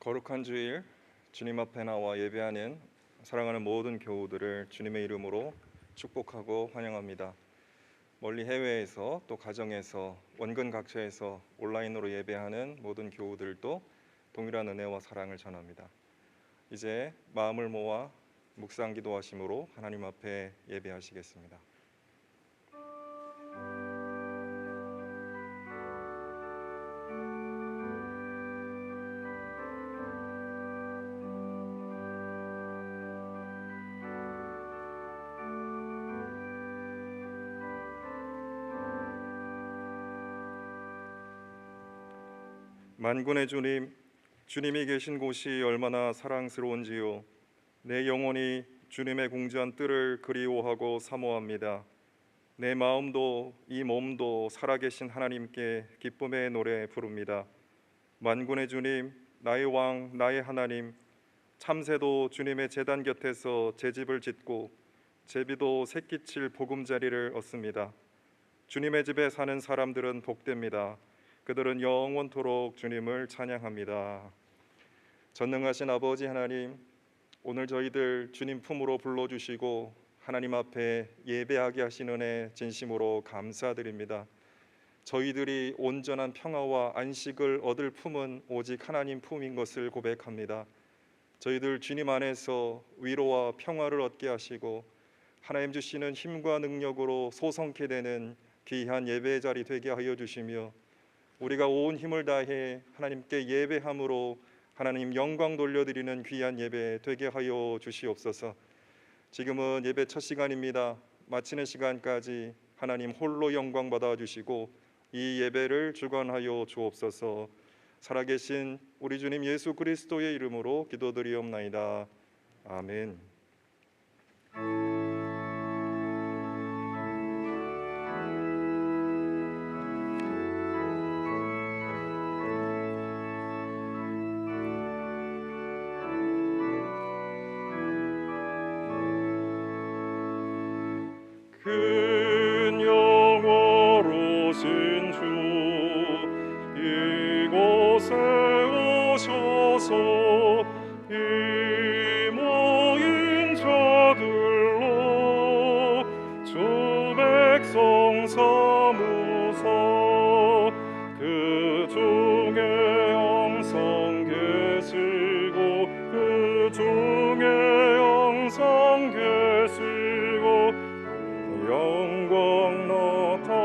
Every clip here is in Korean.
거룩한 주일 주님 앞에 나와 예배하는 사랑하는 모든 교우들을 주님의 이름으로 축복하고 환영합니다. 멀리 해외에서 또 가정에서 원근 각처에서 온라인으로 예배하는 모든 교우들도 동일한 은혜와 사랑을 전합니다. 이제 마음을 모아 묵상 기도하심으로 하나님 앞에 예배하시겠습니다. 만군의 주님, 주님이 계신 곳이 얼마나 사랑스러운지요. 내 영혼이 주님의 궁전 뜰을 그리워하고 사모합니다. 내 마음도 이 몸도 살아계신 하나님께 기쁨의 노래 부릅니다. 만군의 주님, 나의 왕, 나의 하나님, 참새도 주님의 제단 곁에서 제 집을 짓고 제비도 새끼칠 보금자리를 얻습니다. 주님의 집에 사는 사람들은 복됩니다. 그들은 영원토록 주님을 찬양합니다. 전능하신 아버지 하나님, 오늘 저희들 주님 품으로 불러주시고 하나님 앞에 예배하게 하신 은혜 진심으로 감사드립니다. 저희들이 온전한 평화와 안식을 얻을 품은 오직 하나님 품인 것을 고백합니다. 저희들 주님 안에서 위로와 평화를 얻게 하시고 하나님 주시는 힘과 능력으로 소성케 되는 귀한 예배의 자리 되게 하여 주시며 우리가 온 힘을 다해 하나님께 예배함으로 하나님 영광 돌려드리는 귀한 예배 되게 하여 주시옵소서. 지금은 예배 첫 시간입니다. 마치는 시간까지 하나님 홀로 영광 받아주시고 이 예배를 주관하여 주옵소서. 살아계신 우리 주님 예수 그리스도의 이름으로 기도드리옵나이다. 아멘. 큰 영원하신 주 이곳에 오셔서 이 모인 자들로 주 백성 삼으사 그 중에 항상 계시고 그 중에 항상 계시고 영광 나타내소서.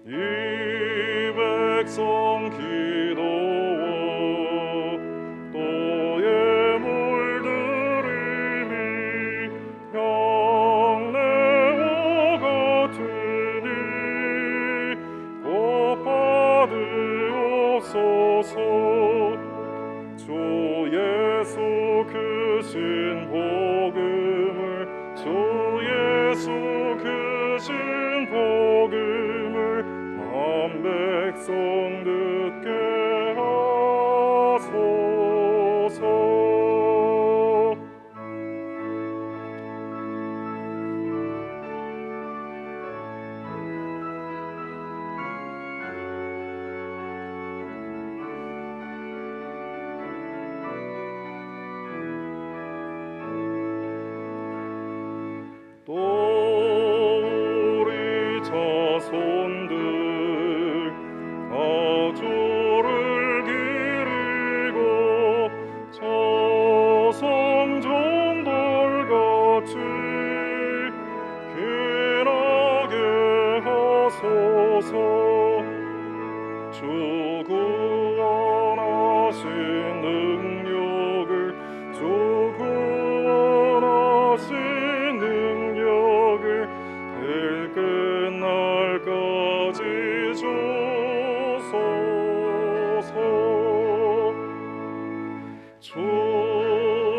이 백성 기도와 또의 물들임이 향내와 같으니 곧 받으옵소서. 주 예수 크신 복음을 주 예수 크신 복음을 만 백성 듣게 하소서. 또 우리 자손들 다 주를 기리고 저성정돌같이 귀하게 하소서. 주 구원하신 능력을 주 구원하신 능력을 늘 끝날까지 주소서. 주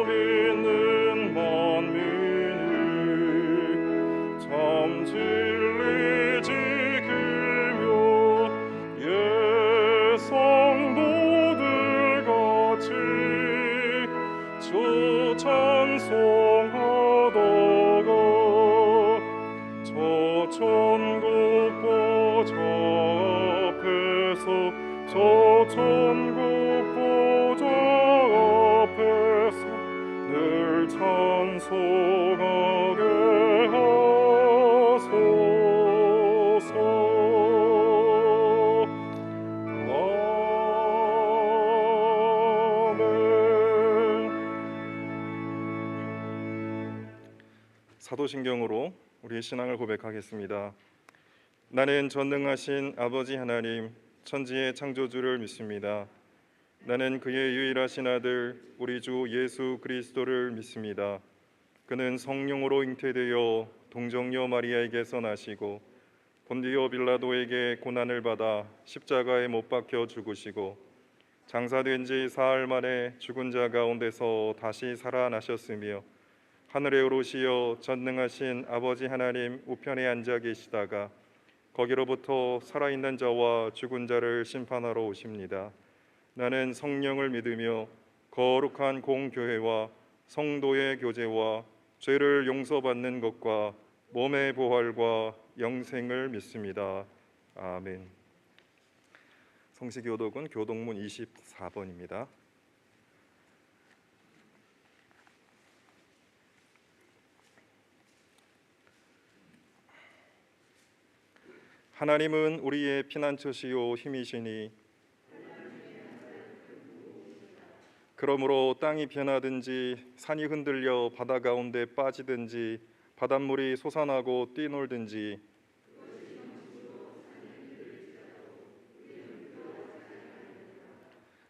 믿는 만민이 참 진리 지키며 예성도들 같이 주 찬송하다가 저 천국 보좌 저 천국 보좌 앞에서 늘 찬송하게 하소서. 사도신경으로 우리의 신앙을 고백하겠습니다. 나는 전능하신 아버지 하나님, 천지의 창조주를 믿습니다. 나는 그의 유일하신 아들 우리 주 예수 그리스도를 믿습니다. 그는 성령으로 잉태되어 동정녀 마리아에게서 나시고 본디오 빌라도에게 고난을 받아 십자가에 못 박혀 죽으시고 장사된 지 사흘 만에 죽은 자 가운데서 다시 살아나셨으며 하늘에 오르시어 전능하신 아버지 하나님 우편에 앉아 계시다가 거기로부터 살아있는 자와 죽은 자를 심판하러 오십니다. 나는 성령을 믿으며 거룩한 공교회와 성도의 교제와 죄를 용서받는 것과 몸의 부활과 영생을 믿습니다. 아멘. 성시교독은 교독문 24번입니다. 하나님은 우리의 피난처시요 힘이시니 그러므로 땅이 변하든지 산이 흔들려 바다 가운데 빠지든지 바닷물이 솟아나고 뛰놀든지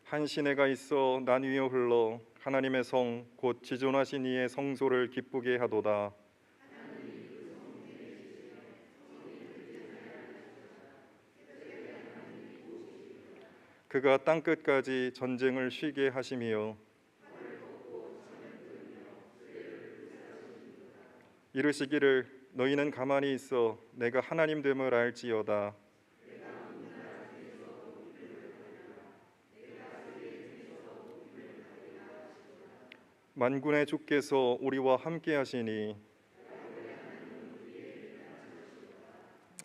한 시내가 있어 난 위에 흘러 하나님의 성 곧 지존하신 이의 성소를 기쁘게 하도다. 그가 땅끝까지 전쟁을 쉬게 하시며 이르시기를 너희는 가만히 있어 내가 하나님 됨을 알지어다. 만군의 주께서 우리와 함께 하시니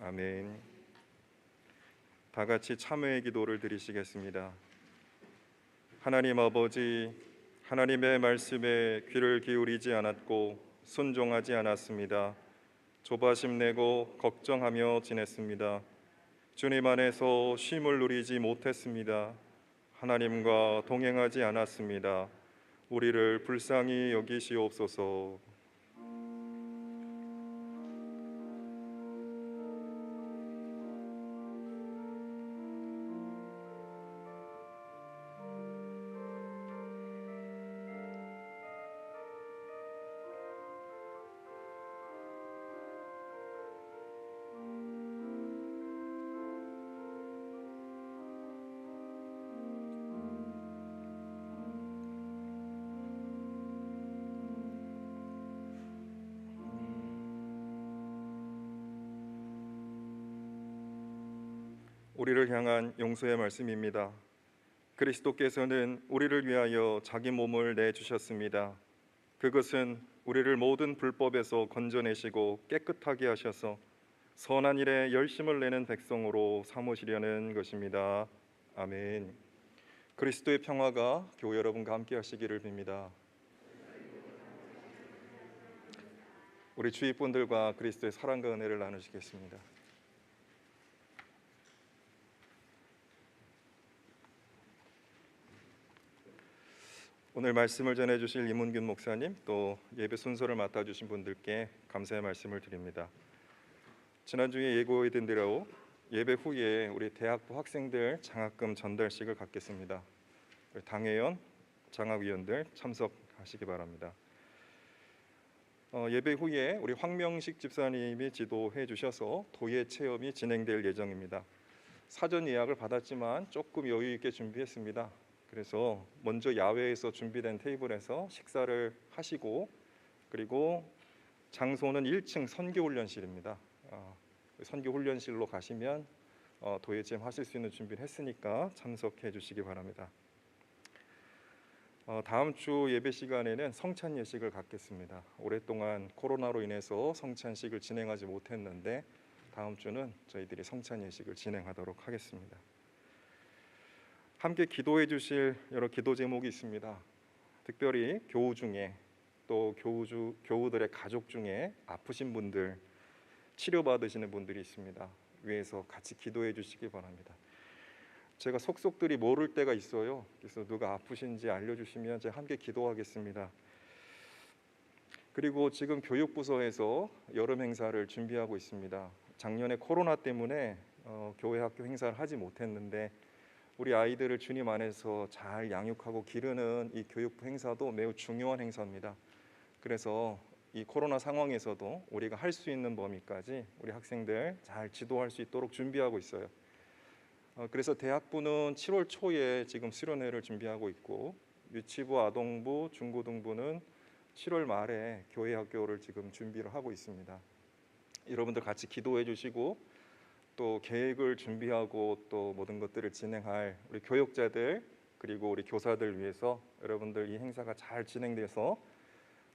아멘. 다 같이 참회의 기도를 드리시겠습니다. 하나님 아버지, 하나님의 말씀에 귀를 기울이지 않았고 순종하지 않았습니다. 조바심 내고 걱정하며 지냈습니다. 주님 안에서 쉼을 누리지 못했습니다. 하나님과 동행하지 않았습니다. 우리를 불쌍히 여기시옵소서. 우리를 향한 용서의 말씀입니다. 그리스도께서는 우리를 위하여 자기 몸을 내주셨습니다. 그것은 우리를 모든 불법에서 건져내시고 깨끗하게 하셔서 선한 일에 열심을 내는 백성으로 삼으시려는 것입니다. 아멘. 그리스도의 평화가 교회 여러분과 함께 하시기를 빕니다. 우리 주위 분들과 그리스도의 사랑과 은혜를 나누시겠습니다. 오늘 말씀을 전해주실 이문균 목사님 또 예배 순서를 맡아주신 분들께 감사의 말씀을 드립니다. 지난주에 예고해드린 대로 예배 후에 우리 대학부 학생들 장학금 전달식을 갖겠습니다. 당회원, 장학위원들 참석하시기 바랍니다. 예배 후에 우리 황명식 집사님이 지도해 주셔서 도예 체험이 진행될 예정입니다. 사전 예약을 받았지만 조금 여유 있게 준비했습니다. 그래서 먼저 야외에서 준비된 테이블에서 식사를 하시고 그리고 장소는 1층 선교훈련실입니다. 선교훈련실로 가시면 도예체험 하실 수 있는 준비를 했으니까 참석해 주시기 바랍니다. 다음 주 예배 시간에는 성찬 예식을 갖겠습니다. 오랫동안 코로나로 인해서 성찬식을 진행하지 못했는데 다음 주는 저희들이 성찬 예식을 진행하도록 하겠습니다. 함께 기도해 주실 여러 기도 제목이 있습니다. 특별히 교우 중에 또 교우들의 가족 중에 아프신 분들, 치료받으시는 분들이 있습니다. 위에서 같이 기도해 주시기 바랍니다. 제가 속속들이 모를 때가 있어요. 그래서 누가 아프신지 알려주시면 제가 함께 기도하겠습니다. 그리고 지금 교육부서에서 여름 행사를 준비하고 있습니다. 작년에 코로나 때문에 교회 학교 행사를 하지 못했는데 우리 아이들을 주님 안에서 잘 양육하고 기르는 이 교육부 행사도 매우 중요한 행사입니다. 그래서 이 코로나 상황에서도 우리가 할 수 있는 범위까지 우리 학생들 잘 지도할 수 있도록 준비하고 있어요. 그래서 대학부는 7월 초에 지금 수련회를 준비하고 있고 유치부, 아동부, 중고등부는 7월 말에 교회 학교를 지금 준비를 하고 있습니다. 여러분들 같이 기도해 주시고 또 계획을 준비하고 또 모든 것들을 진행할 우리 교육자들 그리고 우리 교사들 위해서 여러분들 이 행사가 잘 진행돼서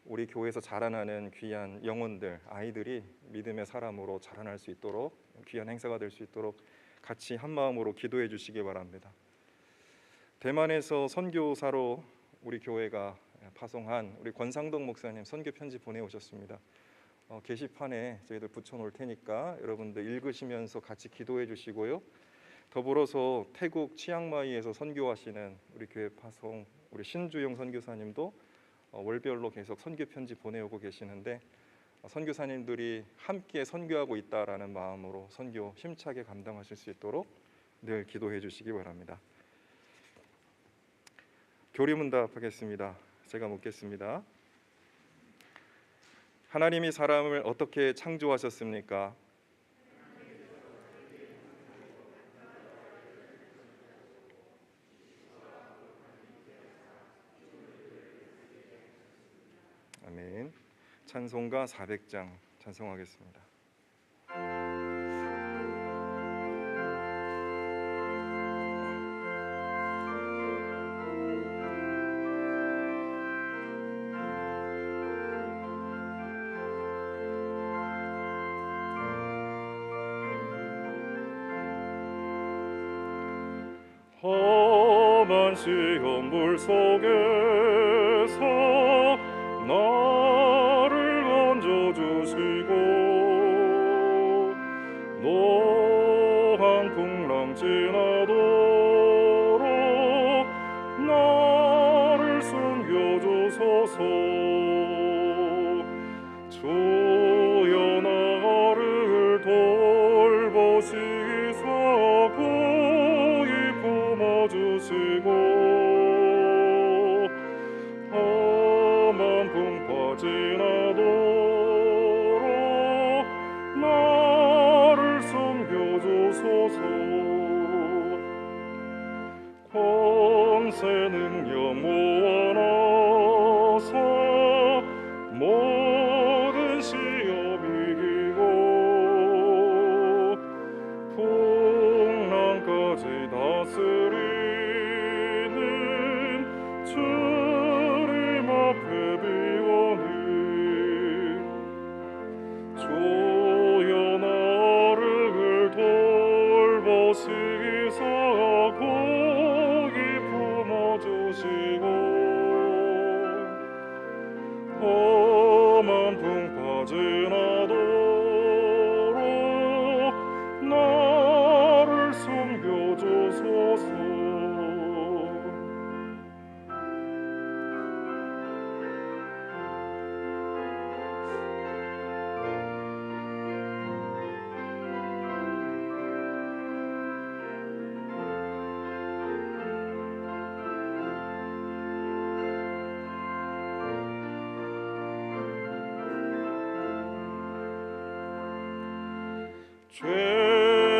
우리 교회에서 자라나는 귀한 영혼들, 아이들이 믿음의 사람으로 자라날 수 있도록 귀한 행사가 될 수 있도록 같이 한 마음으로 기도해 주시기 바랍니다. 대만에서 선교사로 우리 교회가 파송한 우리 권상동 목사님 선교 편지 보내오셨습니다. 게시판에 저희들 붙여놓을 테니까 여러분들 읽으시면서 같이 기도해 주시고요. 더불어서 태국 치앙마이에서 선교하시는 우리 교회 파송 우리 신주영 선교사님도 월별로 계속 선교 편지 보내오고 계시는데 선교사님들이 함께 선교하고 있다라는 마음으로 선교 힘차게 감당하실 수 있도록 늘 기도해 주시기 바랍니다. 교리문답하겠습니다. 제가 묻겠습니다. 하나님이 사람을 어떻게 창조하셨습니까? 아멘. 찬송가 400장 찬송하겠습니다. 험한 시험 물속에서 나를 얹어주시고 노한 풍랑 지나도록 나를 숨겨주소서. 주여 나를 돌보시사 주시고 험한 풍파 지나도록 나를 숨겨주소서. 권세 능력 모아놔서 모든 시험 이기고 풍랑까지 다스리 주님 앞에 비오니 주여 나를 돌보시사 고기 품어주시고 험한 풍파 지나도록 나를 숨겨주소서.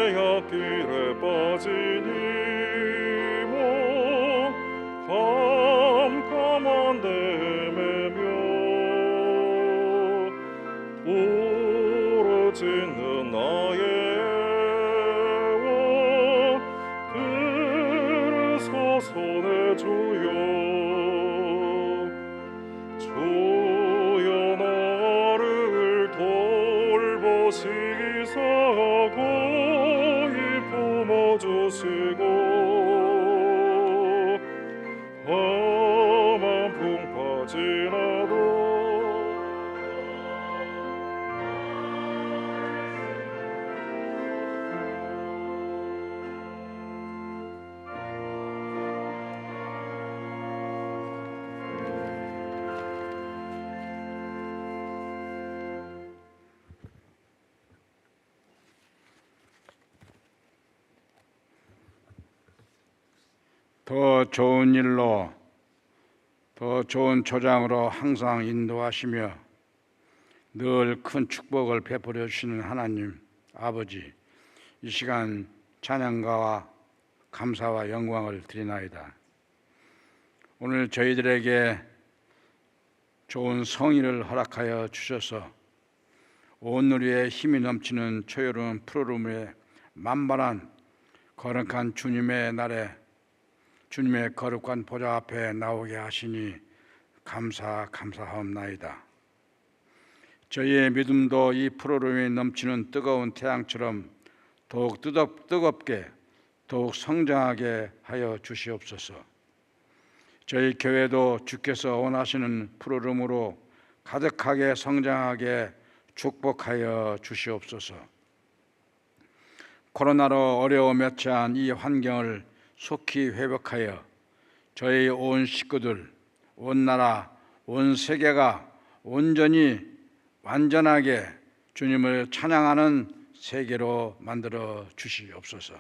죄악길에 빠진 이몸 캄캄한 데 헤매며 부르짖는 나의 원 들으소서 내 주여. 주여 나를 돌보시사 고이 품어주시고 지나도 더 좋은 일로, 더 좋은 초장으로 항상 인도하시며 늘 큰 축복을 베풀어 주시는 하나님 아버지, 이 시간 찬양가와 감사와 영광을 드리나이다. 오늘 저희들에게 좋은 성의를 허락하여 주셔서 온누리에 힘이 넘치는 초여로운 프로그램에 만발한 거룩한 주님의 날에 주님의 거룩한 보좌 앞에 나오게 하시니 감사하옵나이다. 저희의 믿음도 이 프로그램에 넘치는 뜨거운 태양처럼 더욱 뜨겁게 더욱 성장하게 하여 주시옵소서. 저희 교회도 주께서 원하시는 프로그램으로 가득하게 성장하게 축복하여 주시옵소서. 코로나로 어려움에 처한 이 환경을 속히 회복하여 저희 온 식구들, 온 나라, 온 세계가 온전히 완전하게 주님을 찬양하는 세계로 만들어 주시옵소서.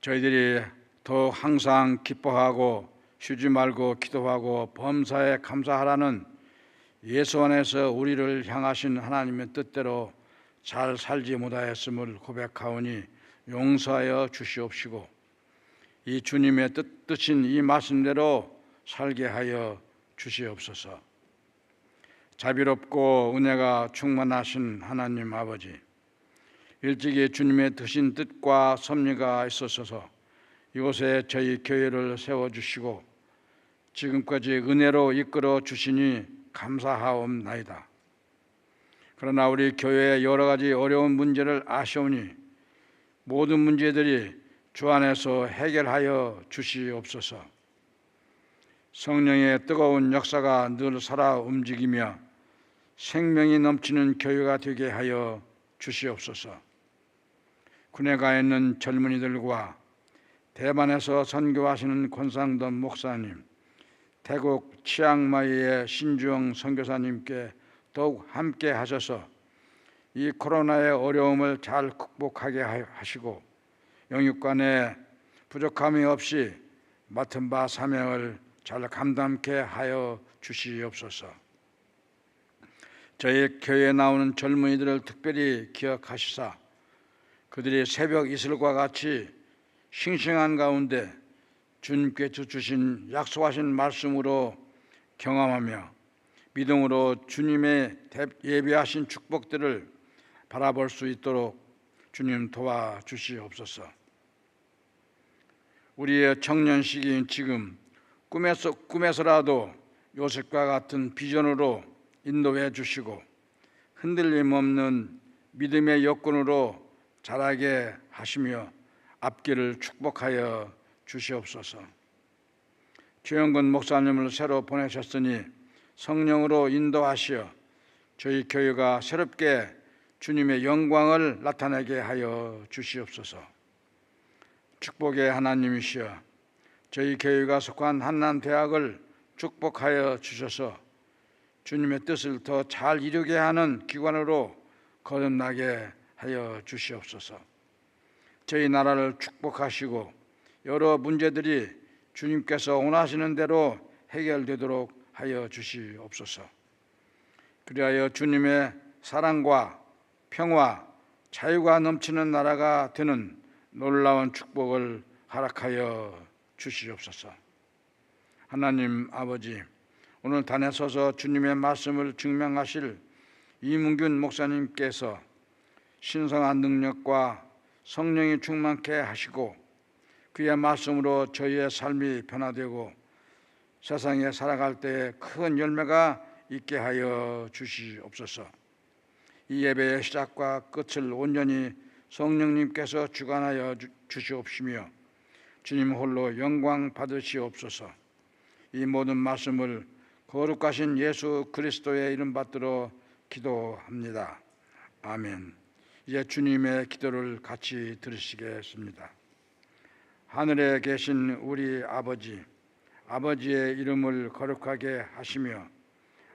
저희들이 더욱 항상 기뻐하고 쉬지 말고 기도하고 범사에 감사하라는 예수 안에서 우리를 향하신 하나님의 뜻대로 잘 살지 못하였음을 고백하오니 용서하여 주시옵시고 이 주님의 뜻인 이 말씀대로 살게 하여 주시옵소서. 자비롭고 은혜가 충만하신 하나님 아버지, 일찍이 주님의 드신 뜻과 섭리가 있었어서 이곳에 저희 교회를 세워주시고 지금까지 은혜로 이끌어 주시니 감사하옵나이다. 그러나 우리 교회의 여러 가지 어려운 문제를 아시오니 모든 문제들이 주 안에서 해결하여 주시옵소서. 성령의 뜨거운 역사가 늘 살아 움직이며 생명이 넘치는 교회가 되게 하여 주시옵소서. 군에 가 있는 젊은이들과 대만에서 선교하시는 권상돈 목사님, 태국 치앙마이의 신주영 선교사님께 더욱 함께 하셔서 이 코로나의 어려움을 잘 극복하게 하시고 영육간에 부족함이 없이 맡은 바 사명을 잘 감당케 하여 주시옵소서. 저희 교회에 나오는 젊은이들을 특별히 기억하시사 그들이 새벽 이슬과 같이 싱싱한 가운데 주님께서 주신 약속하신 말씀으로 경험하며 믿음으로 주님의 예비하신 축복들을 바라볼 수 있도록 주님 도와주시옵소서. 우리의 청년 시기인 지금 꿈에서라도 요셉과 같은 비전으로 인도해 주시고 흔들림 없는 믿음의 여건으로 자라게 하시며 앞길을 축복하여 주시옵소서. 최영근 목사님을 새로 보내셨으니 성령으로 인도하시어 저희 교회가 새롭게 주님의 영광을 나타내게 하여 주시옵소서. 축복의 하나님이시여 저희 교회가 속한 한남대학을 축복하여 주셔서 주님의 뜻을 더 잘 이루게 하는 기관으로 거듭나게 하여 주시옵소서. 저희 나라를 축복하시고 여러 문제들이 주님께서 원하시는 대로 해결되도록 하여 주시옵소서. 그리하여 주님의 사랑과 평화, 자유가 넘치는 나라가 되는 놀라운 축복을 허락하여 주시옵소서. 하나님 아버지, 오늘 단에 서서 주님의 말씀을 증명하실 이문균 목사님께서 신성한 능력과 성령이 충만케 하시고 그의 말씀으로 저희의 삶이 변화되고 세상에 살아갈 때에 큰 열매가 있게 하여 주시옵소서. 이 예배의 시작과 끝을 온전히 성령님께서 주관하여 주시옵시며 주님 홀로 영광 받으시옵소서. 이 모든 말씀을 거룩하신 예수 그리스도의 이름 받들어 기도합니다. 아멘. 이제 주님의 기도를 같이 들으시겠습니다. 하늘에 계신 우리 아버지, 아버지의 이름을 거룩하게 하시며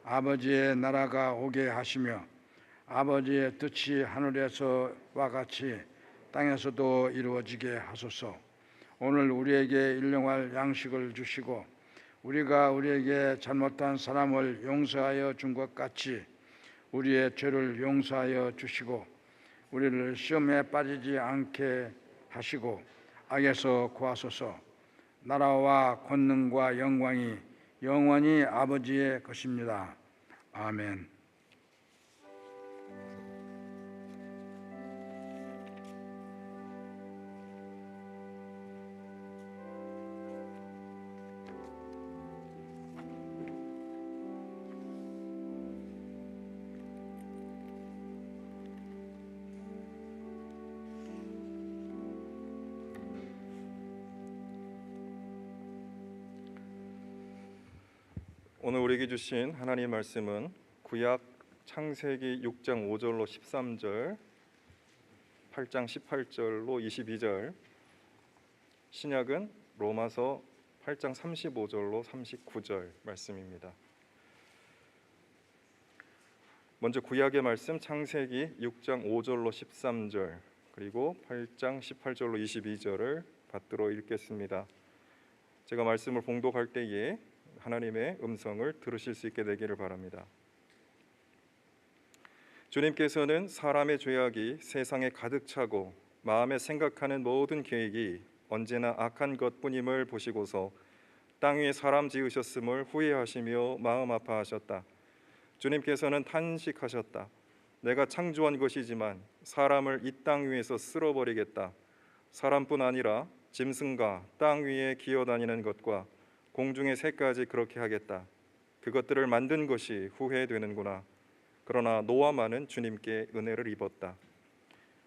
아버지의 나라가 오게 하시며 아버지의 뜻이 하늘에서와 같이 땅에서도 이루어지게 하소서. 오늘 우리에게 일용할 양식을 주시고 우리가 우리에게 잘못한 사람을 용서하여 준 것 같이 우리의 죄를 용서하여 주시고 우리를 시험에 빠지지 않게 하시고 악에서 구하소서. 나라와 권능과 영광이 영원히 아버지의 것입니다. 아멘. 오늘 우리에게 주신 하나님의 말씀은 구약 창세기 6장 5절로 13절, 8장 18절로 22절, 신약은 로마서 8장 35절로 39절 말씀입니다. 먼저 구약의 말씀 창세기 6장 5절로 13절 그리고 8장 18절로 22절을 받들어 읽겠습니다. 제가 말씀을 봉독할 때에 하나님의 음성을 들으실 수 있게 되기를 바랍니다. 주님께서는 사람의 죄악이 세상에 가득 차고 마음에 생각하는 모든 계획이 언제나 악한 것뿐임을 보시고서 땅 위에 사람 지으셨음을 후회하시며 마음 아파하셨다. 주님께서는 탄식하셨다. 내가 창조한 것이지만 사람을 이 땅 위에서 쓸어버리겠다. 사람뿐 아니라 짐승과 땅 위에 기어다니는 것과 공중의 새까지 그렇게 하겠다. 그것들을 만든 것이 후회되는구나. 그러나 노아만은 주님께 은혜를 입었다.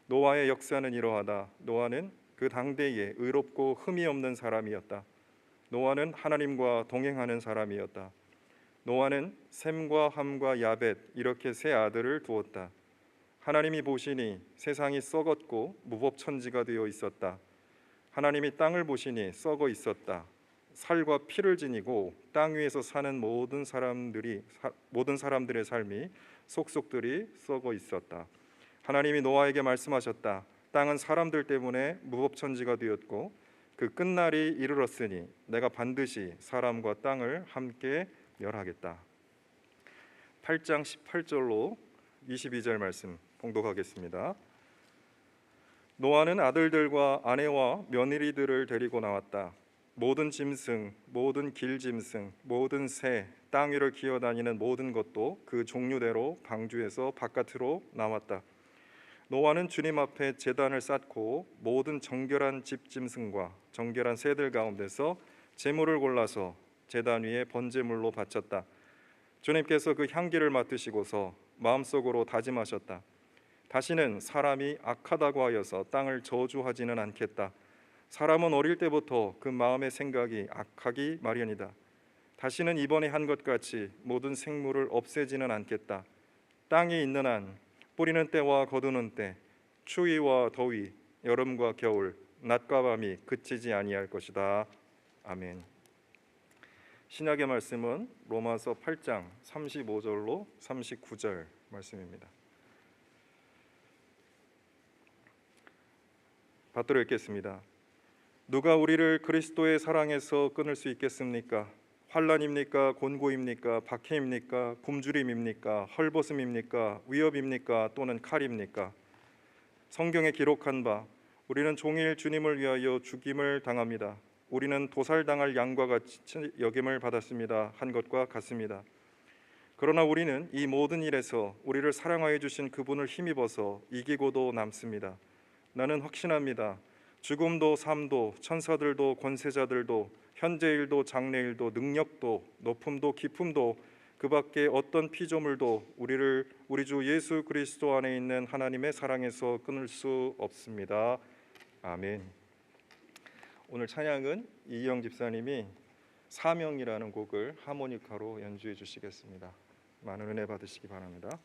노아의 역사는 이러하다. 노아는 그 당대에 의롭고 흠이 없는 사람이었다. 노아는 하나님과 동행하는 사람이었다. 노아는 셈과 함과 야벳 이렇게 세 아들을 두었다. 하나님이 보시니 세상이 썩었고 무법천지가 되어 있었다. 하나님이 땅을 보시니 썩어 있었다. 살과 피를 지니고 땅 위에서 사는 모든 사람들의 삶이 속속들이 썩어 있었다. 하나님이 노아에게 말씀하셨다. 땅은 사람들 때문에 무법천지가 되었고 그 끝날이 이르렀으니 내가 반드시 사람과 땅을 함께 멸하겠다. 8장 18절로 22절 말씀 봉독하겠습니다. 노아는 아들들과 아내와 며느리들을 데리고 나왔다. 모든 짐승, 모든 길짐승, 모든 새, 땅 위를 기어다니는 모든 것도 그 종류대로 방주에서 바깥으로 나왔다. 노아는 주님 앞에 제단을 쌓고 모든 정결한 집짐승과 정결한 새들 가운데서 제물을 골라서 제단 위에 번제물로 바쳤다. 주님께서 그 향기를 맡으시고서 마음속으로 다짐하셨다. 다시는 사람이 악하다고 하여서 땅을 저주하지는 않겠다. 사람은 어릴 때부터 그 마음의 생각이 악하기 마련이다. 다시는 이번에 한 것 같이 모든 생물을 없애지는 않겠다. 땅이 있는 한 뿌리는 때와 거두는 때, 추위와 더위, 여름과 겨울, 낮과 밤이 그치지 아니할 것이다. 아멘. 신약의 말씀은 로마서 8장 35절로 39절 말씀입니다. 받들어 읽겠습니다. 누가 우리를 그리스도의 사랑에서 끊을 수 있겠습니까? 환난입니까? 곤고입니까? 박해입니까? 굶주림입니까? 헐벗음입니까? 위협입니까? 또는 칼입니까? 성경에 기록한 바 우리는 종일 주님을 위하여 죽임을 당합니다. 우리는 도살당할 양과 같이 여김을 받았습니다. 한 것과 같습니다. 그러나 우리는 이 모든 일에서 우리를 사랑하여 주신 그분을 힘입어서 이기고도 남습니다. 나는 확신합니다. 죽음도 삶도 천사들도 권세자들도 현재일도 장래일도 능력도 높음도 깊음도 그 밖에 어떤 피조물도 우리를 우리 주 예수 그리스도 안에 있는 하나님의 사랑에서 끊을 수 없습니다. 아멘. 오늘 찬양은 이희영 집사님이 사명이라는 곡을 하모니카로 연주해 주시겠습니다. 많은 은혜 받으시기 바랍니다.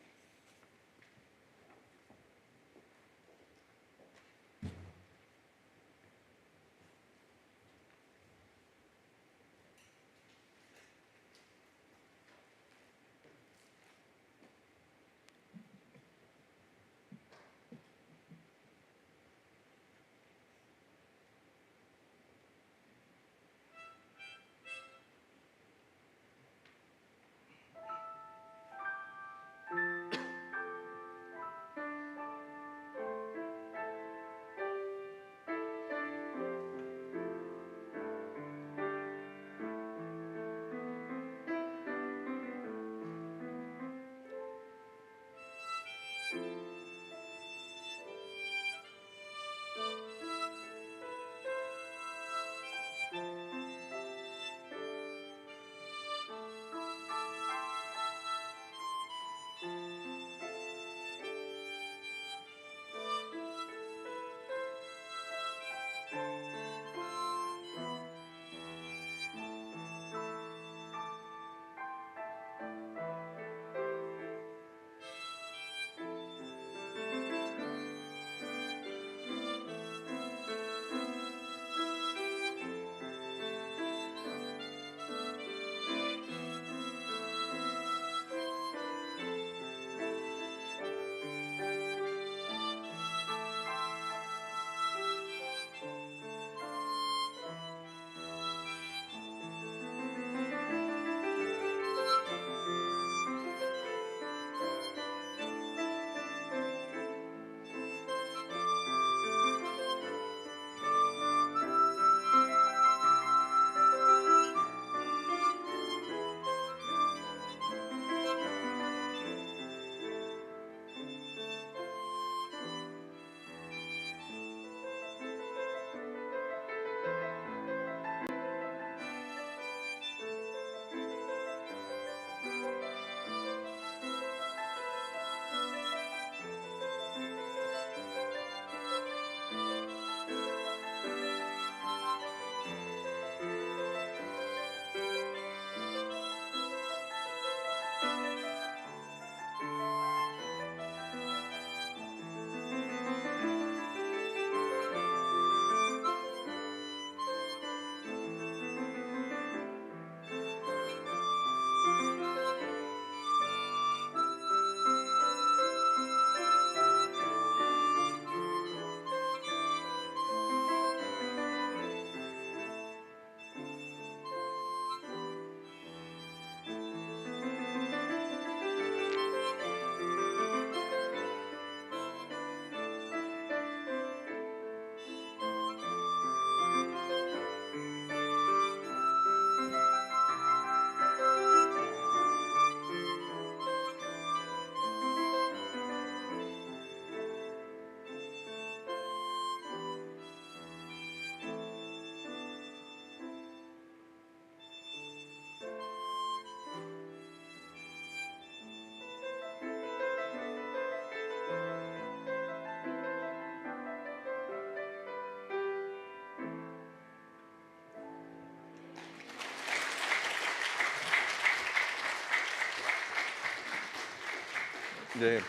네,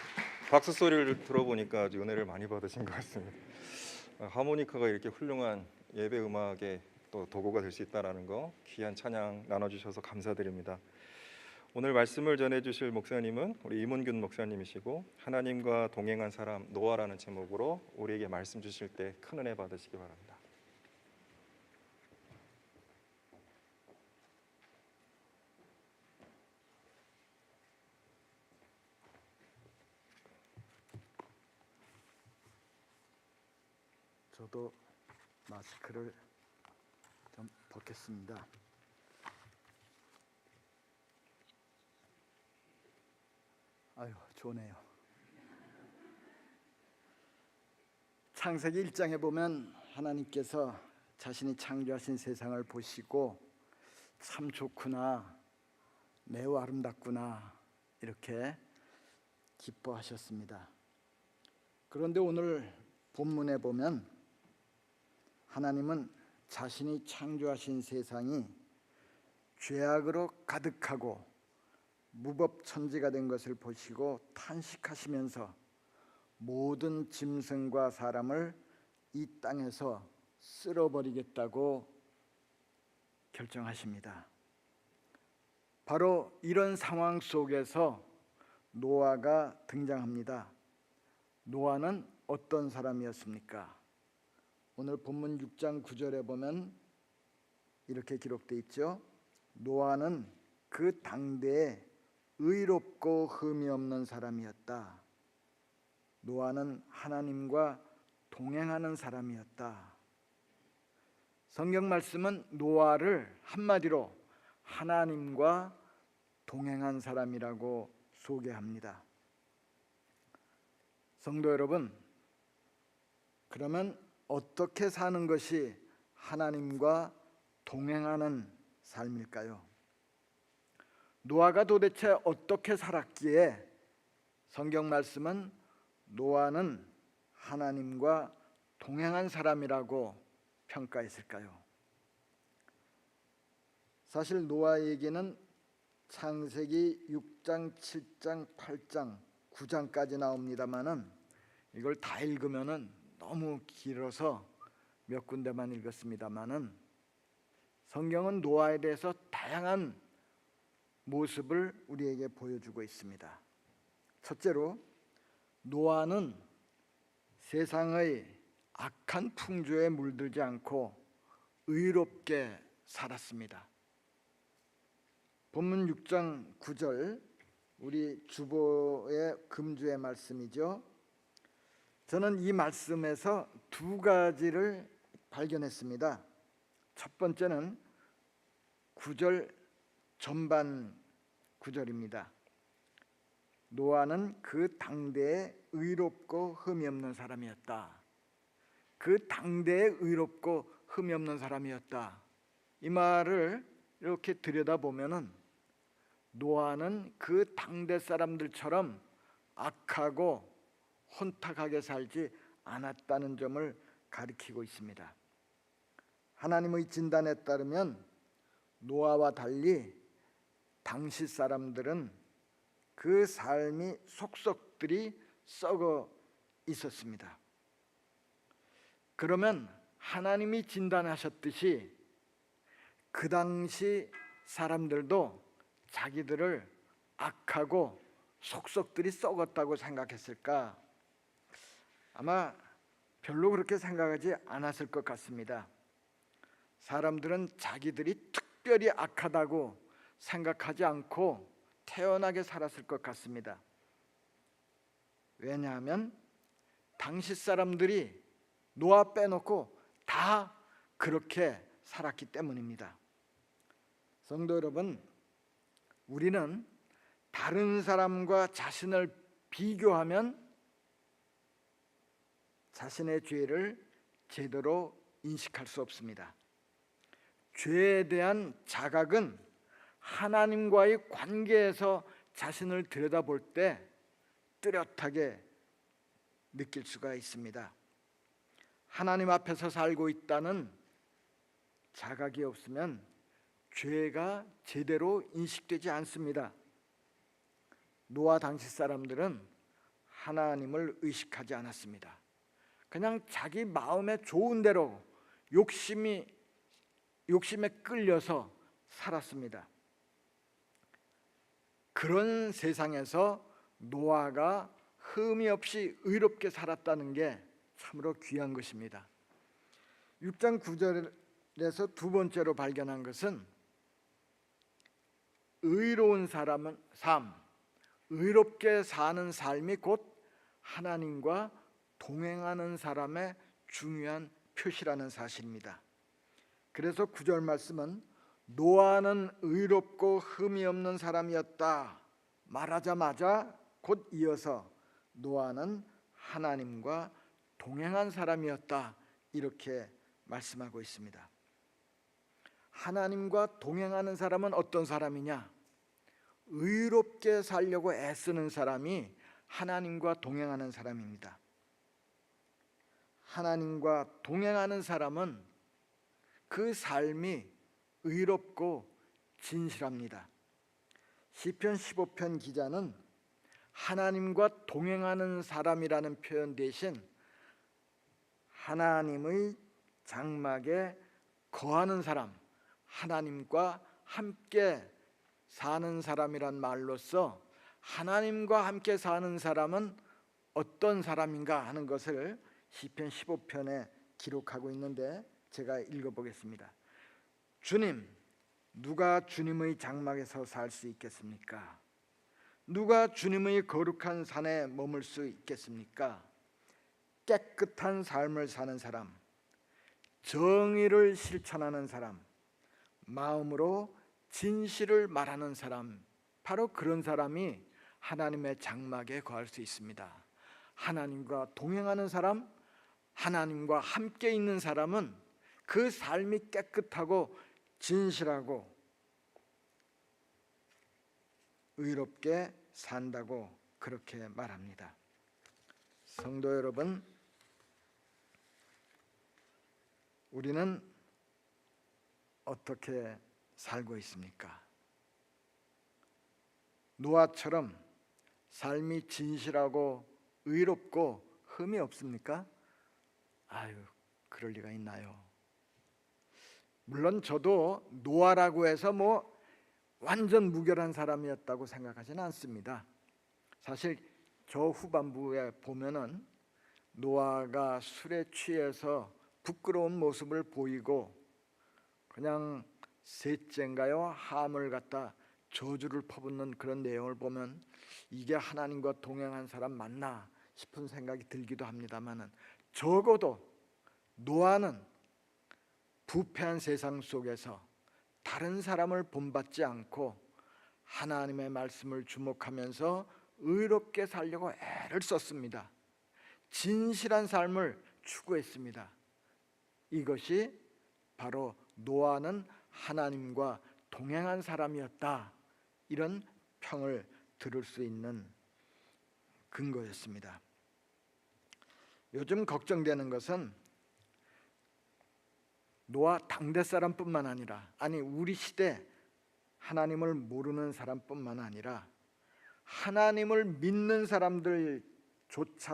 박수 소리를 들어보니까 아주 은혜를 많이 받으신 것 같습니다. 하모니카가 이렇게 훌륭한 예배 음악의 또 도구가 될 수 있다라는 거, 귀한 찬양 나눠주셔서 감사드립니다. 오늘 말씀을 전해주실 목사님은 우리 이문균 목사님이시고, 하나님과 동행한 사람 노아라는 제목으로 우리에게 말씀 주실 때 큰 은혜 받으시기 바랍니다. 저도 마스크를 좀 벗겠습니다. 아유, 좋네요. 창세기 1장에 보면 하나님께서 자신이 창조하신 세상을 보시고 참 좋구나, 매우 아름답구나 이렇게 기뻐하셨습니다. 그런데 오늘 본문에 보면 하나님은 자신이 창조하신 세상이 죄악으로 가득하고 무법천지가 된 것을 보시고 탄식하시면서 모든 짐승과 사람을 이 땅에서 쓸어버리겠다고 결정하십니다. 바로 이런 상황 속에서 노아가 등장합니다. 노아는 어떤 사람이었습니까? 오늘 본문 6장 9절에 보면 이렇게 기록되어 있죠. 노아는 그 당대에 의롭고 흠이 없는 사람이었다. 노아는 하나님과 동행하는 사람이었다. 성경 말씀은 노아를 한마디로 하나님과 동행한 사람이라고 소개합니다. 성도 여러분, 그러면 어떻게 사는 것이 하나님과 동행하는 삶일까요? 노아가 도대체 어떻게 살았기에 성경 말씀은 노아는 하나님과 동행한 사람이라고 평가했을까요? 사실 노아 얘기는 창세기 6장, 7장, 8장, 9장까지 나옵니다만은 이걸 다 읽으면은 너무 길어서 몇 군데만 읽었습니다만은 성경은 노아에 대해서 다양한 모습을 우리에게 보여주고 있습니다. 첫째로 노아는 세상의 악한 풍조에 물들지 않고 의롭게 살았습니다. 본문 6장 9절 우리 주보의 금주의 말씀이죠. 저는 이 말씀에서 두 가지를 발견했습니다. 첫 번째는 9절 전반 구절입니다. 노아는 그 당대에 의롭고 흠이 없는 사람이었다. 그 당대에 의롭고 흠이 없는 사람이었다. 이 말을 이렇게 들여다보면은 노아는 그 당대 사람들처럼 악하고 혼탁하게 살지 않았다는 점을 가리키고 있습니다. 하나님의 진단에 따르면 노아와 달리 당시 사람들은 그 삶이 속속들이 썩어 있었습니다. 그러면 하나님이 진단하셨듯이 그 당시 사람들도 자기들을 악하고 속속들이 썩었다고 생각했을까? 아마 별로 그렇게 생각하지 않았을 것 같습니다. 사람들은 자기들이 특별히 악하다고 생각하지 않고 태연하게 살았을 것 같습니다. 왜냐하면 당시 사람들이 노아 빼놓고 다 그렇게 살았기 때문입니다. 성도 여러분, 우리는 다른 사람과 자신을 비교하면 자신의 죄를 제대로 인식할 수 없습니다. 죄에 대한 자각은 하나님과의 관계에서 자신을 들여다볼 때 뚜렷하게 느낄 수가 있습니다. 하나님 앞에서 살고 있다는 자각이 없으면 죄가 제대로 인식되지 않습니다. 노아 당시 사람들은 하나님을 의식하지 않았습니다. 그냥 자기 마음에 좋은 대로 욕심에 끌려서 살았습니다. 그런 세상에서 노아가 흠이 없이 의롭게 살았다는 게 참으로 귀한 것입니다. 6장 9절에서 두 번째로 발견한 것은 의로운 사람은 의롭게 사는 삶이 곧 하나님과 동행하는 사람의 중요한 표시라는 사실입니다. 그래서 9절 말씀은 노아는 의롭고 흠이 없는 사람이었다 말하자마자 곧 이어서 노아는 하나님과 동행한 사람이었다 이렇게 말씀하고 있습니다. 하나님과 동행하는 사람은 어떤 사람이냐? 의롭게 살려고 애쓰는 사람이 하나님과 동행하는 사람입니다. 하나님과 동행하는 사람은 그 삶이 의롭고 진실합니다. 시편 15편 기자는 하나님과 동행하는 사람이라는 표현 대신 하나님의 장막에 거하는 사람, 하나님과 함께 사는 사람이란 말로써 하나님과 함께 사는 사람은 어떤 사람인가 하는 것을 시편 15편에 기록하고 있는데 제가 읽어보겠습니다. 주님, 누가 주님의 장막에서 살 수 있겠습니까? 누가 주님의 거룩한 산에 머물 수 있겠습니까? 깨끗한 삶을 사는 사람, 정의를 실천하는 사람, 마음으로 진실을 말하는 사람, 바로 그런 사람이 하나님의 장막에 거할 수 있습니다. 하나님과 동행하는 사람, 하나님과 함께 있는 사람은 그 삶이 깨끗하고 진실하고 의롭게 산다고 그렇게 말합니다. 성도 여러분, 우리는 어떻게 살고 있습니까? 노아처럼 삶이 진실하고 의롭고 흠이 없습니까? 아유, 그럴 리가 있나요? 물론 저도 노아라고 해서 완전 무결한 사람이었다고 생각하지는 않습니다. 사실 저 후반부에 보면은 노아가 술에 취해서 부끄러운 모습을 보이고 그냥 셋째인가요? 함을 갖다 저주를 퍼붓는 그런 내용을 보면 이게 하나님과 동행한 사람 맞나 싶은 생각이 들기도 합니다만은 적어도 노아는 부패한 세상 속에서 다른 사람을 본받지 않고 하나님의 말씀을 주목하면서 의롭게 살려고 애를 썼습니다. 진실한 삶을 추구했습니다. 이것이 바로 노아는 하나님과 동행한 사람이었다, 이런 평을 들을 수 있는 근거였습니다. 요즘 걱정되는 것은 노아 당대 사람뿐만 아니라 우리 시대 하나님을 모르는 사람뿐만 아니라 하나님을 믿는 사람들조차도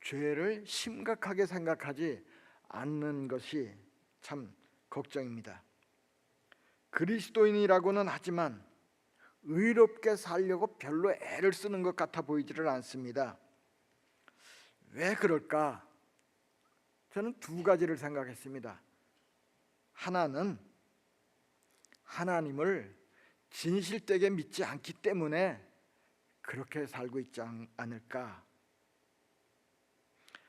죄를 심각하게 생각하지 않는 것이 참 걱정입니다. 그리스도인이라고는 하지만 의롭게 살려고 별로 애를 쓰는 것 같아 보이지를 않습니다. 왜 그럴까? 저는 두 가지를 생각했습니다. 하나는 하나님을 진실되게 믿지 않기 때문에 그렇게 살고 있지 않을까?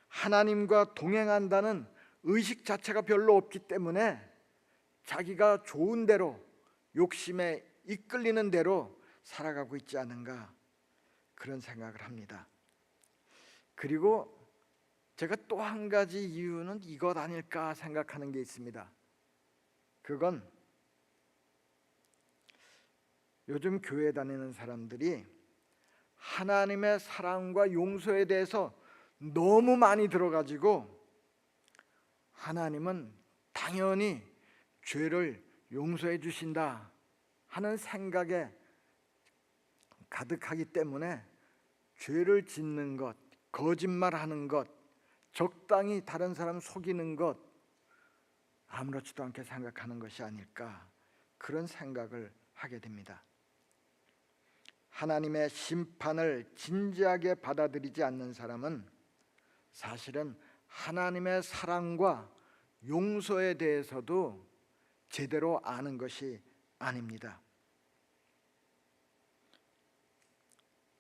하나님과 동행한다는 의식 자체가 별로 없기 때문에 자기가 좋은 대로, 욕심에 이끌리는 대로 살아가고 있지 않은가, 그런 생각을 합니다. 그리고 제가 또 한 가지 이유는 이것 아닐까 생각하는 게 있습니다. 그건 요즘 교회 다니는 사람들이 하나님의 사랑과 용서에 대해서 너무 많이 들어가지고 하나님은 당연히 죄를 용서해 주신다 하는 생각에 가득하기 때문에 죄를 짓는 것, 거짓말하는 것, 적당히 다른 사람 속이는 것 아무렇지도 않게 생각하는 것이 아닐까, 그런 생각을 하게 됩니다. 하나님의 심판을 진지하게 받아들이지 않는 사람은 사실은 하나님의 사랑과 용서에 대해서도 제대로 아는 것이 아닙니다.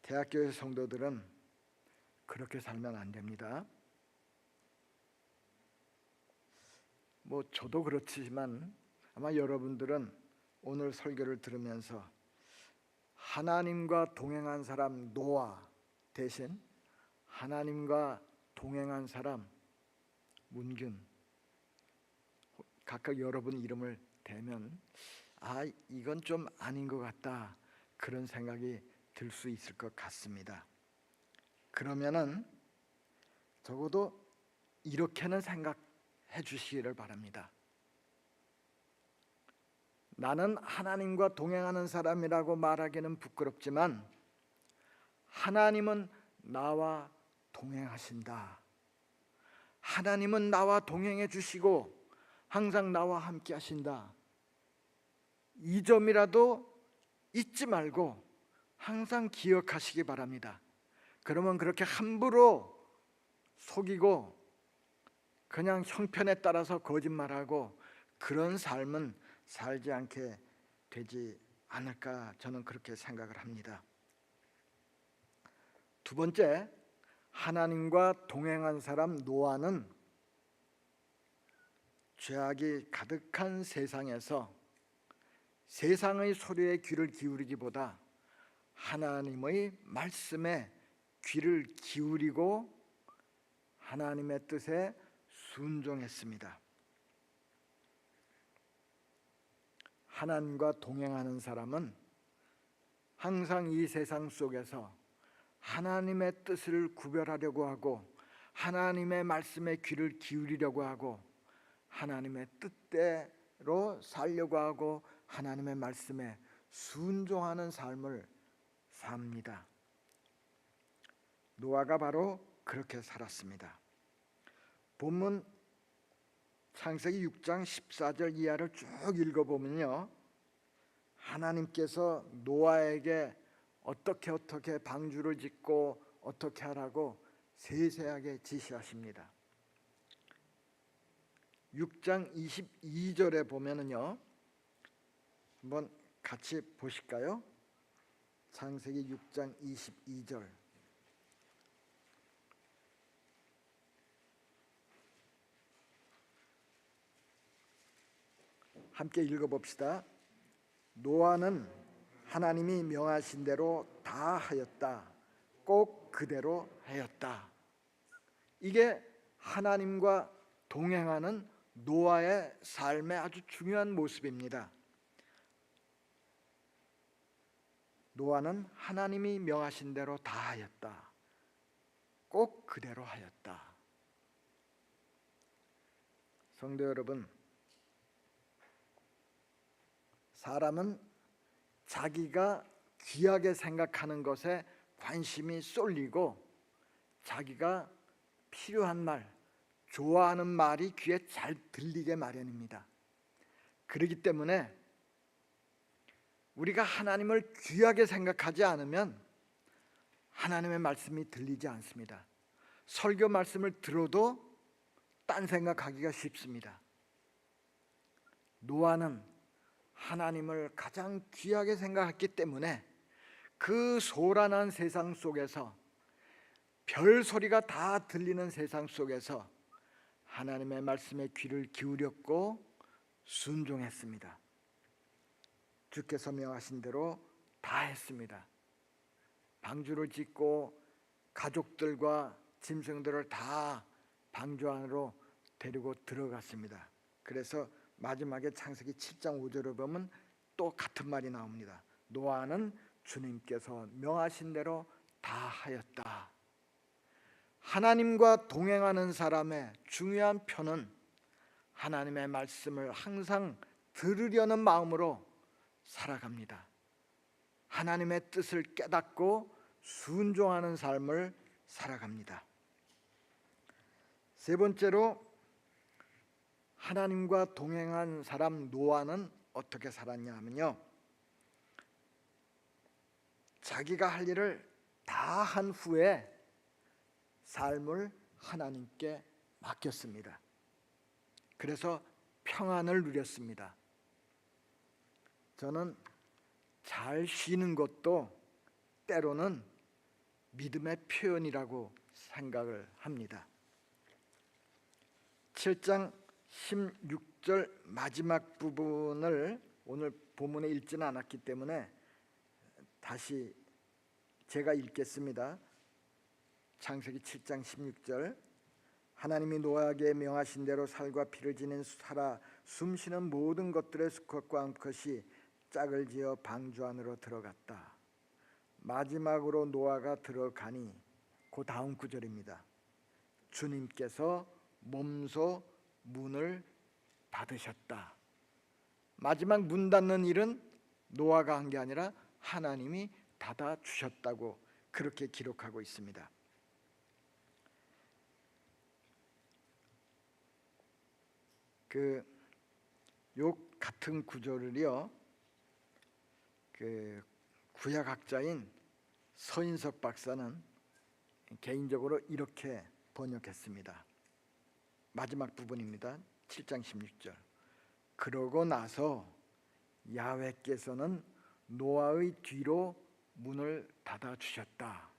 대학교의 성도들은 그렇게 살면 안 됩니다. 저도 그렇지만 아마 여러분들은 오늘 설교를 들으면서 하나님과 동행한 사람 노아 대신 하나님과 동행한 사람 문균, 각각 여러분 이름을 대면 이건 좀 아닌 것 같다, 그런 생각이 들 수 있을 것 같습니다. 그러면은 적어도 이렇게는 생각해 주시기를 바랍니다. 나는 하나님과 동행하는 사람이라고 말하기는 부끄럽지만 하나님은 나와 동행하신다. 하나님은 나와 동행해 주시고 항상 나와 함께 하신다. 이 점이라도 잊지 말고 항상 기억하시기 바랍니다. 그러면 그렇게 함부로 속이고 그냥 형편에 따라서 거짓말하고 그런 삶은 살지 않게 되지 않을까, 저는 그렇게 생각을 합니다. 두 번째, 하나님과 동행한 사람 노아는 죄악이 가득한 세상에서 세상의 소리에 귀를 기울이기보다 하나님의 말씀에 귀를 기울이고 하나님의 뜻에 순종했습니다. 하나님과 동행하는 사람은 항상 이 세상 속에서 하나님의 뜻을 구별하려고 하고 하나님의 말씀에 귀를 기울이려고 하고 하나님의 뜻대로 살려고 하고 하나님의 말씀에 순종하는 삶을 삽니다. 노아가 바로 그렇게 살았습니다. 본문 창세기 6장 14절 이하를 쭉 읽어보면요, 하나님께서 노아에게 어떻게 방주를 짓고 어떻게 하라고 세세하게 지시하십니다. 6장 22절에 보면은요, 한번 같이 보실까요? 창세기 6장 22절. 함께 읽어봅시다. 노아는 하나님이 명하신 대로 다 하였다. 꼭 그대로 하였다. 이게 하나님과 동행하는 노아의 삶의 아주 중요한 모습입니다. 노아는 하나님이 명하신 대로 다 하였다. 꼭 그대로 하였다. 성도 여러분, 사람은 자기가 귀하게 생각하는 것에 관심이 쏠리고 자기가 필요한 말, 좋아하는 말이 귀에 잘 들리게 마련입니다. 그렇기 때문에 우리가 하나님을 귀하게 생각하지 않으면 하나님의 말씀이 들리지 않습니다. 설교 말씀을 들어도 딴 생각하기가 쉽습니다. 노아는 하나님을 가장 귀하게 생각했기 때문에 그 소란한 세상 속에서, 별 소리가 다 들리는 세상 속에서 하나님의 말씀에 귀를 기울였고 순종했습니다. 주께서 명하신 대로 다 했습니다. 방주를 짓고 가족들과 짐승들을 다 방주 안으로 데리고 들어갔습니다. 그래서 마지막에 창세기 7장 5절을 보면 또 같은 말이 나옵니다. 노아는 주님께서 명하신 대로 다 하였다. 하나님과 동행하는 사람의 중요한 표는 하나님의 말씀을 항상 들으려는 마음으로 살아갑니다. 하나님의 뜻을 깨닫고 순종하는 삶을 살아갑니다. 세 번째로, 하나님과 동행한 사람 노아는 어떻게 살았냐 하면요, 자기가 할 일을 다 한 후에 삶을 하나님께 맡겼습니다. 그래서 평안을 누렸습니다. 저는 잘 쉬는 것도 때로는 믿음의 표현이라고 생각을 합니다. 7장 16절 마지막 부분을 오늘 본문에 읽지는 않았기 때문에 다시 제가 읽겠습니다. 창세기 7장 16절. 하나님이 노아에게 명하신 대로 살과 피를 지닌 살아 숨쉬는 모든 것들의 수컷과 암컷이 짝을 지어 방주 안으로 들어갔다. 마지막으로 노아가 들어가니 그 다음 구절입니다. 주님께서 몸소 문을 닫으셨다. 마지막 문 닫는 일은 노아가 한 게 아니라 하나님이 닫아 주셨다고 그렇게 기록하고 있습니다. 요 같은 구절을요, 구약학자인 서인석 박사는 개인적으로 이렇게 번역했습니다. 마지막 부분입니다. 7장 16절. 그러고 나서 야훼께서는 노아의 뒤로 문을 닫아 주셨다.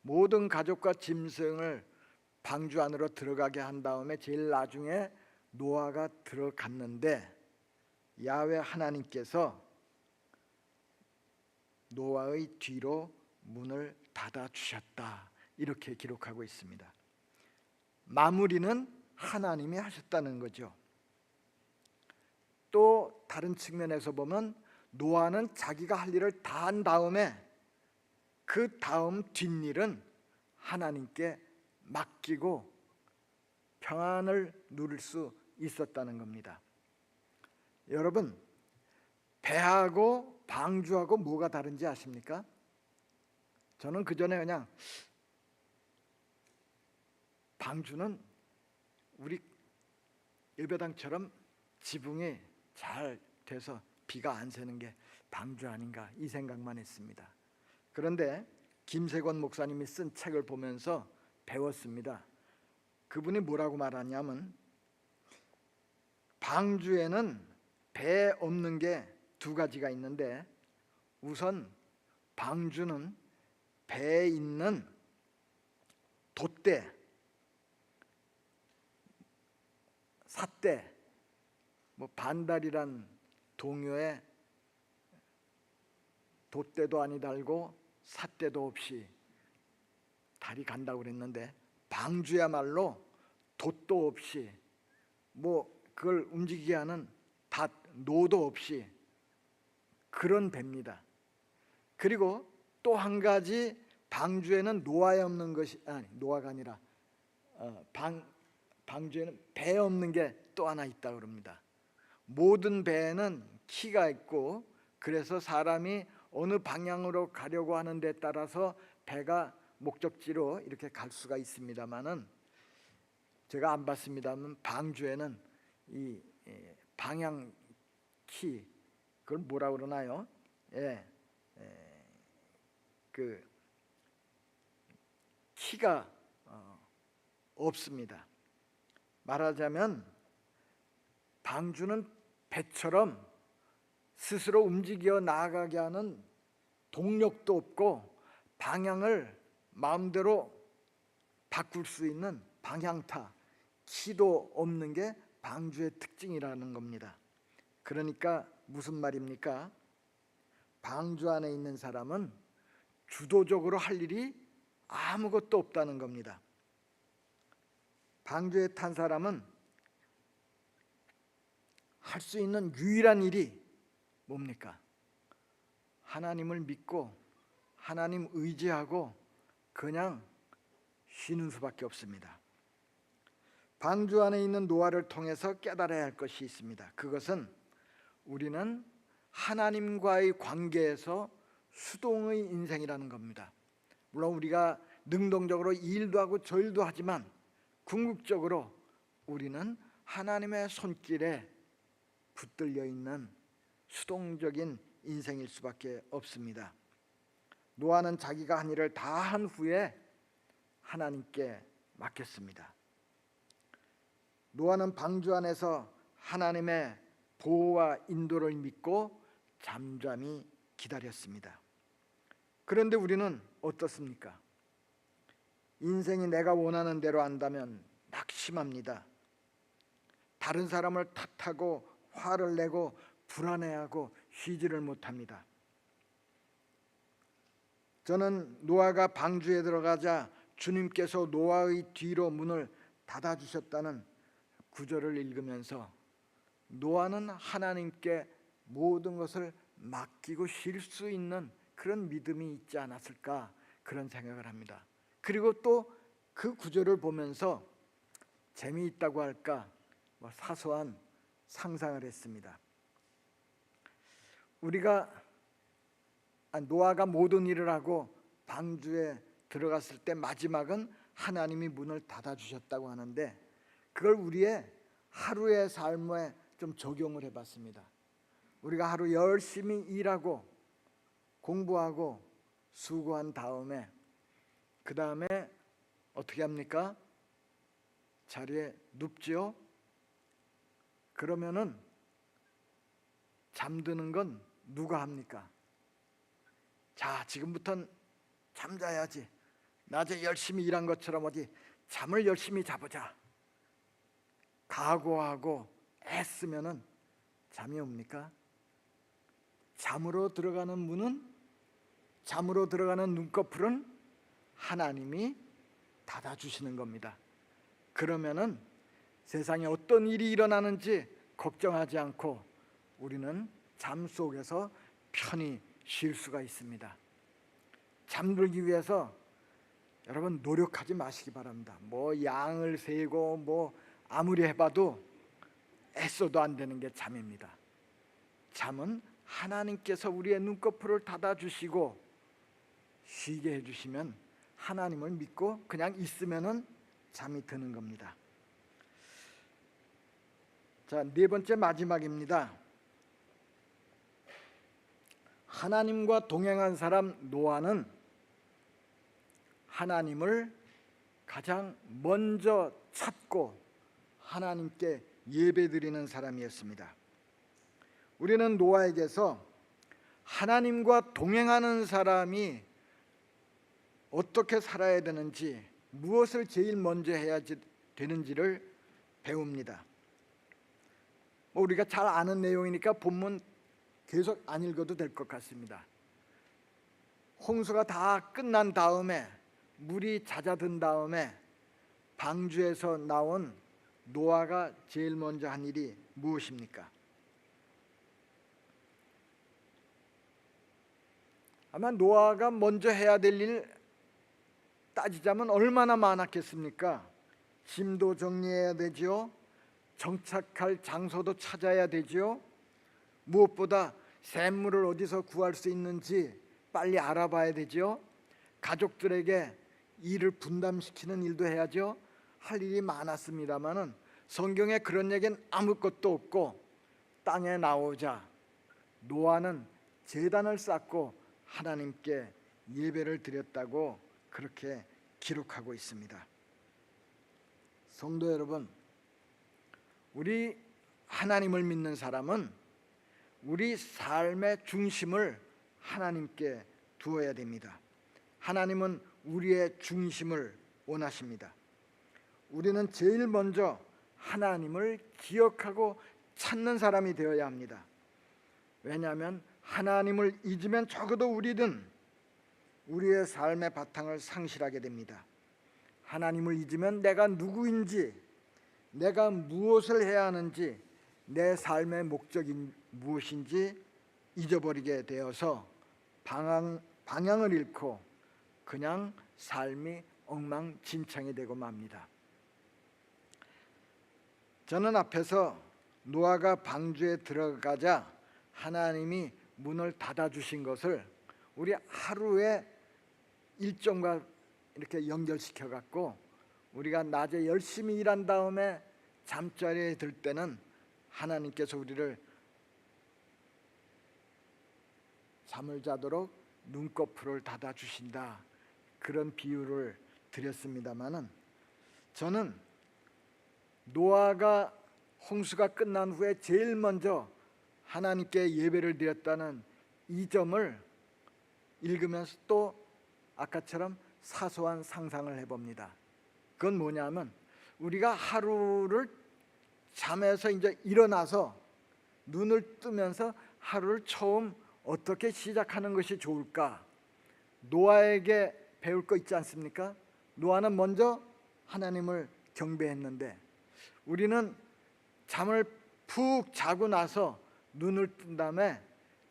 모든 가족과 짐승을 방주 안으로 들어가게 한 다음에 제일 나중에 노아가 들어갔는데 야훼 하나님께서 노아의 뒤로 문을 닫아 주셨다. 이렇게 기록하고 있습니다. 마무리는 하나님이 하셨다는 거죠. 또 다른 측면에서 보면 노아는 자기가 할 일을 다 한 다음에 그 다음 뒷일은 하나님께 맡기고 평안을 누릴 수 있었다는 겁니다. 여러분, 배하고 방주하고 뭐가 다른지 아십니까? 저는 그 전에 그냥 방주는 우리 일배당처럼 지붕이 잘 돼서 비가 안 새는 게 방주 아닌가 이 생각만 했습니다. 그런데 김세권 목사님이 쓴 책을 보면서 배웠습니다. 그분이 뭐라고 말하냐면 방주에는 배 없는 게 두 가지가 있는데, 우선 방주는 배에 있는 돛대, 삿대, 반달이란 동요에 돛대도 아니 달고 삿대도 없이 달이 간다고 그랬는데, 방주야말로 돛도 없이 그걸 움직이게 하는 노도 없이 그런 배입니다. 그리고 또 한 가지, 방주에는 노아에 없는 것이 노아가 아니라 방주에는 배 없는 게 또 하나 있다고 그럽니다. 모든 배에는 키가 있고, 그래서 사람이 어느 방향으로 가려고 하는 데 따라서 배가 목적지로 이렇게 갈 수가 있습니다만은, 제가 안 봤습니다만 방주에는 이 방향 키, 그걸 뭐라 그러나요? 그 키가 없습니다. 말하자면 방주는 배처럼 스스로 움직여 나아가게 하는 동력도 없고 방향을 마음대로 바꿀 수 있는 방향타, 키도 없는 게 방주의 특징이라는 겁니다. 그러니까 무슨 말입니까? 방주 안에 있는 사람은 주도적으로 할 일이 아무것도 없다는 겁니다. 방주에 탄 사람은 할 수 있는 유일한 일이 뭡니까? 하나님을 믿고 하나님 의지하고 그냥 쉬는 수밖에 없습니다. 방주 안에 있는 노아를 통해서 깨달아야 할 것이 있습니다. 그것은 우리는 하나님과의 관계에서 수동의 인생이라는 겁니다. 물론 우리가 능동적으로 이 일도 하고 저 일도 하지만 궁극적으로 우리는 하나님의 손길에 붙들려 있는 수동적인 인생일 수밖에 없습니다. 노아는 자기가 한 일을 다 한 후에 하나님께 맡겼습니다. 노아는 방주 안에서 하나님의 보호와 인도를 믿고 잠잠히 기다렸습니다. 그런데 우리는 어떻습니까? 인생이 내가 원하는 대로 한다면 낙심합니다. 다른 사람을 탓하고 화를 내고 불안해하고 쉬지를 못합니다. 저는 노아가 방주에 들어가자 주님께서 노아의 뒤로 문을 닫아주셨다는 구절을 읽으면서 노아는 하나님께 모든 것을 맡기고 쉴 수 있는 그런 믿음이 있지 않았을까, 그런 생각을 합니다. 그리고 또 그 구절을 보면서 재미있다고 할까 사소한 상상을 했습니다. 노아가 모든 일을 하고 방주에 들어갔을 때 마지막은 하나님이 문을 닫아주셨다고 하는데, 그걸 우리의 하루의 삶에 좀 적용을 해봤습니다. 우리가 하루 열심히 일하고 공부하고 수고한 다음에 그 다음에 어떻게 합니까? 자리에 눕지요? 그러면은 잠드는 건 누가 합니까? 자, 지금부터는 잠자야지. 낮에 열심히 일한 것처럼 어디 잠을 열심히 자보자. 각오하고 애쓰면은 잠이 옵니까? 잠으로 들어가는 문은, 잠으로 들어가는 눈꺼풀은 하나님이 닫아주시는 겁니다. 그러면은 세상에 어떤 일이 일어나는지 걱정하지 않고 우리는 잠 속에서 편히 쉴 수가 있습니다. 잠들기 위해서 여러분 노력하지 마시기 바랍니다. 뭐 양을 세고 뭐 아무리 해봐도 애써도 안 되는 게 잠입니다. 잠은 하나님께서 우리의 눈꺼풀을 닫아주시고 쉬게 해주시면 하나님을 믿고 그냥 있으면은 잠이 드는 겁니다. 자, 네 번째 마지막입니다. 하나님과 동행한 사람 노아는 하나님을 가장 먼저 찾고 하나님께 예배드리는 사람이었습니다. 우리는 노아에게서 하나님과 동행하는 사람이 어떻게 살아야 되는지, 무엇을 제일 먼저 해야 되는지를 배웁니다. 우리가 잘 아는 내용이니까 본문 계속 안 읽어도 될 것 같습니다. 홍수가 다 끝난 다음에, 물이 잦아든 다음에 방주에서 나온 노아가 제일 먼저 한 일이 무엇입니까? 아마 노아가 먼저 해야 될 일 따지자면 얼마나 많았겠습니까? 짐도 정리해야 되지요. 정착할 장소도 찾아야 되지요. 무엇보다 샘물을 어디서 구할 수 있는지 빨리 알아봐야 되지요. 가족들에게 일을 분담시키는 일도 해야죠. 할 일이 많았습니다마는 성경에 그런 얘기는 아무것도 없고, 땅에 나오자 노아는 제단을 쌓고 하나님께 예배를 드렸다고 그렇게 기록하고 있습니다. 성도 여러분, 우리 하나님을 믿는 사람은 우리 삶의 중심을 하나님께 두어야 됩니다. 하나님은 우리의 중심을 원하십니다. 우리는 제일 먼저 하나님을 기억하고 찾는 사람이 되어야 합니다. 왜냐하면 하나님을 잊으면 적어도 우리는 우리의 삶의 바탕을 상실하게 됩니다. 하나님을 잊으면 내가 누구인지, 내가 무엇을 해야 하는지, 내 삶의 목적이 무엇인지 잊어버리게 되어서 방향을 잃고 그냥 삶이 엉망진창이 되고 맙니다. 저는 앞에서 노아가 방주에 들어가자 하나님이 문을 닫아주신 것을 우리 하루의 일정과 이렇게 연결시켜 갖고, 우리가 낮에 열심히 일한 다음에 잠자리에 들 때는 하나님께서 우리를 잠을 자도록 눈꺼풀을 닫아주신다, 그런 비유를 드렸습니다마는, 저는 노아가 홍수가 끝난 후에 제일 먼저 하나님께 예배를 드렸다는 이 점을 읽으면서 또 아까처럼 사소한 상상을 해봅니다. 그건 뭐냐면, 우리가 하루를 잠에서 이제 일어나서 눈을 뜨면서 하루를 처음 어떻게 시작하는 것이 좋을까? 노아에게 배울 거 있지 않습니까? 노아는 먼저 하나님을 경배했는데, 우리는 잠을 푹 자고 나서 눈을 뜬 다음에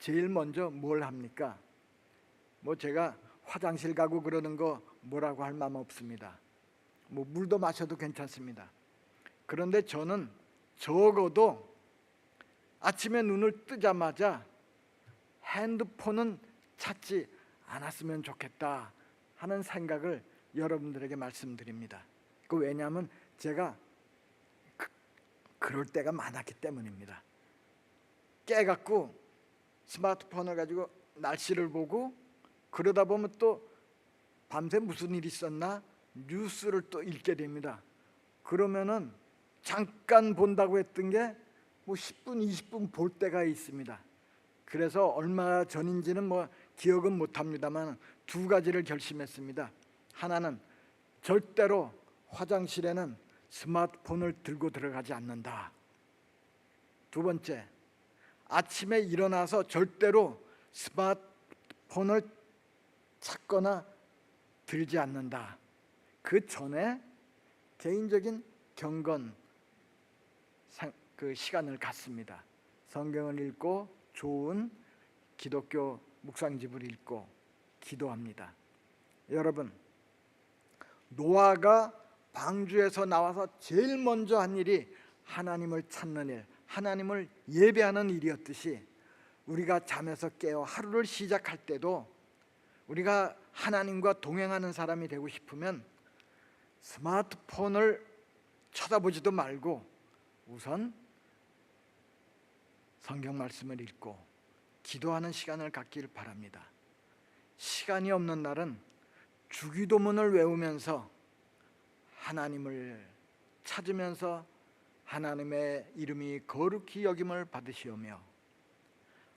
제일 먼저 뭘 합니까? 뭐 제가 화장실 가고 그러는 거 뭐라고 할 마음 없습니다. 뭐 물도 마셔도 괜찮습니다. 그런데 저는 적어도 아침에 눈을 뜨자마자 핸드폰은 찾지 않았으면 좋겠다 하는 생각을 여러분들에게 말씀드립니다. 왜냐하면 제가 그럴 때가 많았기 때문입니다. 깨갖고 스마트폰을 가지고 날씨를 보고 그러다 보면 또 밤새 무슨 일이 있었나 뉴스를 또 읽게 됩니다. 그러면은 잠깐 본다고 했던 게 뭐 10분 20분 볼 때가 있습니다. 그래서 얼마 전인지는 뭐 기억은 못합니다만 두 가지를 결심했습니다. 하나는 절대로 화장실에는 스마트폰을 들고 들어가지 않는다. 두 번째, 아침에 일어나서 절대로 스마트폰을 찾거나 들지 않는다. 그 전에 개인적인 경건 그 시간을 갖습니다. 성경을 읽고 좋은 기독교 묵상집을 읽고 기도합니다. 여러분, 노아가 방주에서 나와서 제일 먼저 한 일이 하나님을 찾는 일, 하나님을 예배하는 일이었듯이 우리가 잠에서 깨어 하루를 시작할 때도 우리가 하나님과 동행하는 사람이 되고 싶으면 스마트폰을 쳐다보지도 말고 우선 성경 말씀을 읽고 기도하는 시간을 갖길 바랍니다. 시간이 없는 날은 주기도문을 외우면서 하나님을 찾으면서 하나님의 이름이 거룩히 여김을 받으시오며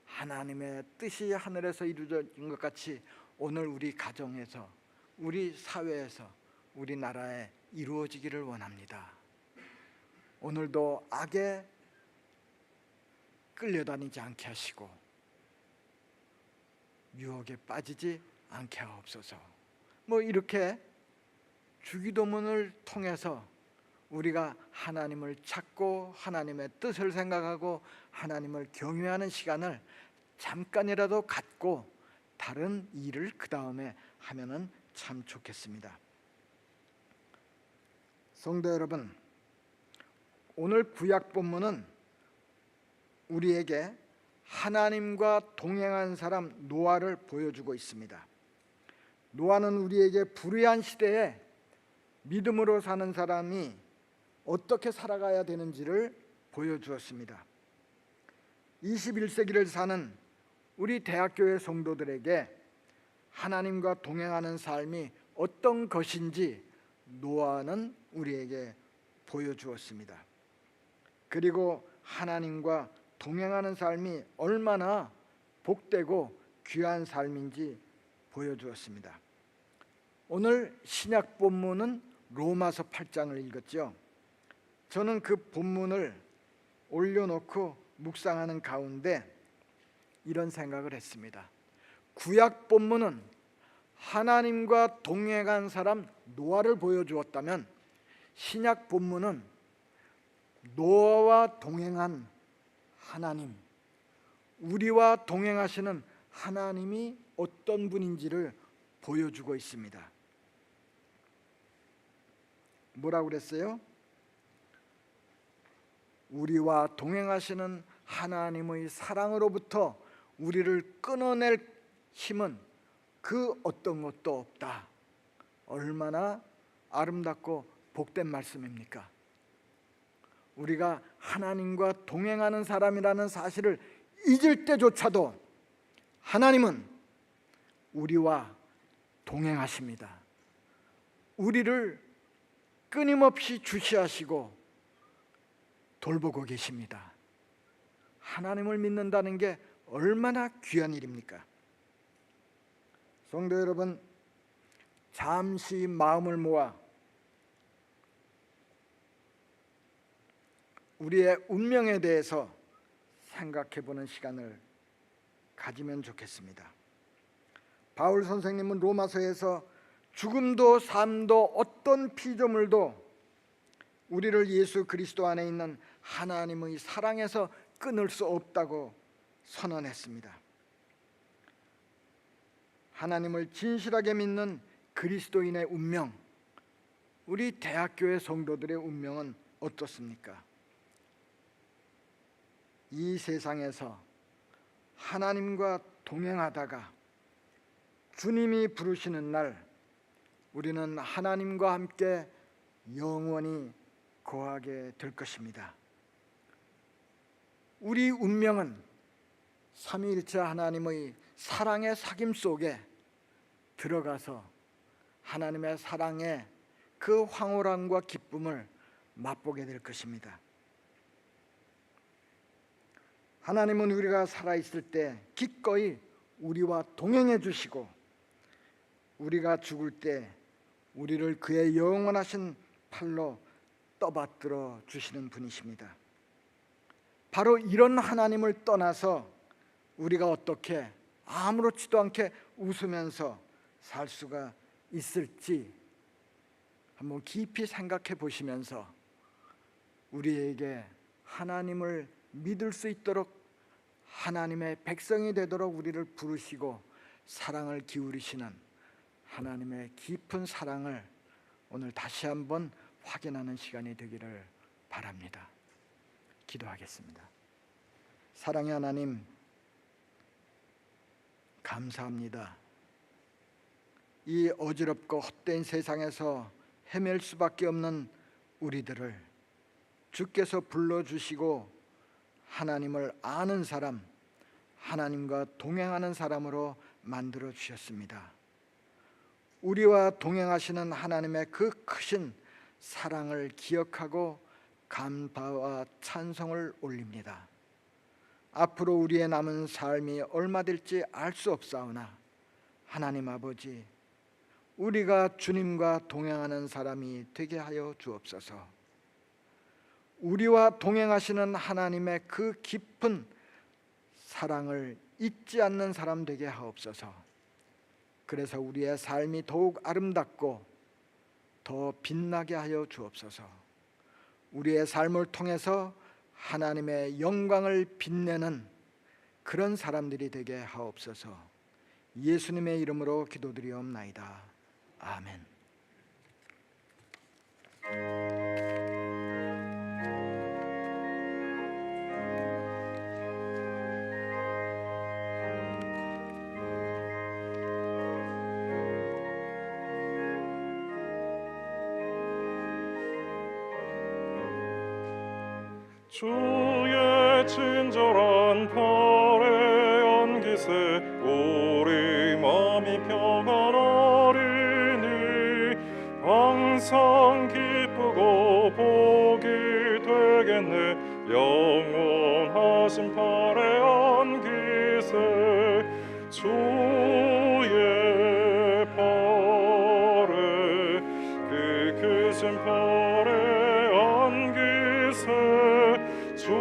하나님의 뜻이 하늘에서 이루어진 것 같이 오늘 우리 가정에서, 우리 사회에서, 우리나라에 이루어지기를 원합니다. 오늘도 악에 끌려다니지 않게 하시고 유혹에 빠지지 않게 하옵소서. 뭐 이렇게 주기도문을 통해서 우리가 하나님을 찾고 하나님의 뜻을 생각하고 하나님을 경외하는 시간을 잠깐이라도 갖고 다른 일을 그 다음에 하면은 참 좋겠습니다. 성도 여러분, 오늘 구약 본문은 우리에게 하나님과 동행한 사람 노아를 보여주고 있습니다. 노아는 우리에게 불의한 시대에 믿음으로 사는 사람이 어떻게 살아가야 되는지를 보여주었습니다. 21세기를 사는 우리 대학교의 성도들에게 하나님과 동행하는 삶이 어떤 것인지 노아는 우리에게 보여주었습니다. 그리고 하나님과 동행하는 삶이 얼마나 복되고 귀한 삶인지 보여주었습니다. 오늘 신약 본문은 로마서 8장을 읽었죠. 저는 그 본문을 올려놓고 묵상하는 가운데 이런 생각을 했습니다. 구약 본문은 하나님과 동행한 사람 노아를 보여주었다면 신약 본문은 노아와 동행한 하나님, 우리와 동행하시는 하나님이 어떤 분인지를 보여주고 있습니다. 뭐라고 그랬어요? 우리와 동행하시는 하나님의 사랑으로부터 우리를 끊어낼 힘은 그 어떤 것도 없다. 얼마나 아름답고 복된 말씀입니까? 우리가 하나님과 동행하는 사람이라는 사실을 잊을 때조차도 하나님은 우리와 동행하십니다. 우리를 끊임없이 주시하시고 돌보고 계십니다. 하나님을 믿는다는 게 얼마나 귀한 일입니까? 성도 여러분, 잠시 마음을 모아 우리의 운명에 대해서 생각해 보는 시간을 가지면 좋겠습니다. 바울 선생님은 로마서에서 죽음도 삶도 어떤 피조물도 우리를 예수 그리스도 안에 있는 하나님의 사랑에서 끊을 수 없다고 선언했습니다. 하나님을 진실하게 믿는 그리스도인의 운명, 우리 대학교의 성도들의 운명은 어떻습니까? 이 세상에서 하나님과 동행하다가 주님이 부르시는 날 우리는 하나님과 함께 영원히 거하게 될 것입니다. 우리 운명은 삼위일체 하나님의 사랑의 사귐 속에 들어가서 하나님의 사랑의 그 황홀함과 기쁨을 맛보게 될 것입니다. 하나님은 우리가 살아있을 때 기꺼이 우리와 동행해 주시고 우리가 죽을 때 우리를 그의 영원하신 팔로 떠받들어 주시는 분이십니다. 바로 이런 하나님을 떠나서 우리가 어떻게 아무렇지도 않게 웃으면서 살 수가 있을지 한번 깊이 생각해 보시면서 우리에게 하나님을 믿을 수 있도록 하나님의 백성이 되도록 우리를 부르시고 사랑을 기울이시는 하나님의 깊은 사랑을 오늘 다시 한번 확인하는 시간이 되기를 바랍니다. 기도하겠습니다. 사랑의 하나님, 감사합니다. 이 어지럽고 헛된 세상에서 헤맬 수밖에 없는 우리들을 주께서 불러주시고 하나님을 아는 사람, 하나님과 동행하는 사람으로 만들어 주셨습니다. 우리와 동행하시는 하나님의 그 크신 사랑을 기억하고 감사와 찬송을 올립니다. 앞으로 우리의 남은 삶이 얼마 될지 알 수 없사오나 하나님 아버지, 우리가 주님과 동행하는 사람이 되게 하여 주옵소서. 우리와 동행하시는 하나님의 그 깊은 사랑을 잊지 않는 사람 되게 하옵소서. 그래서 우리의 삶이 더욱 아름답고 더 빛나게 하여 주옵소서. 우리의 삶을 통해서 하나님의 영광을 빛내는 그런 사람들이 되게 하옵소서. 예수님의 이름으로 기도드리옵나이다. 아멘. 주의 친절한 팔에 안기세 우리 마음이 평안하리니 항상 기쁘고 복이 되겠네. 영원하신 팔에 안기세 주의 팔에 그 크신 팔에 안기세 주의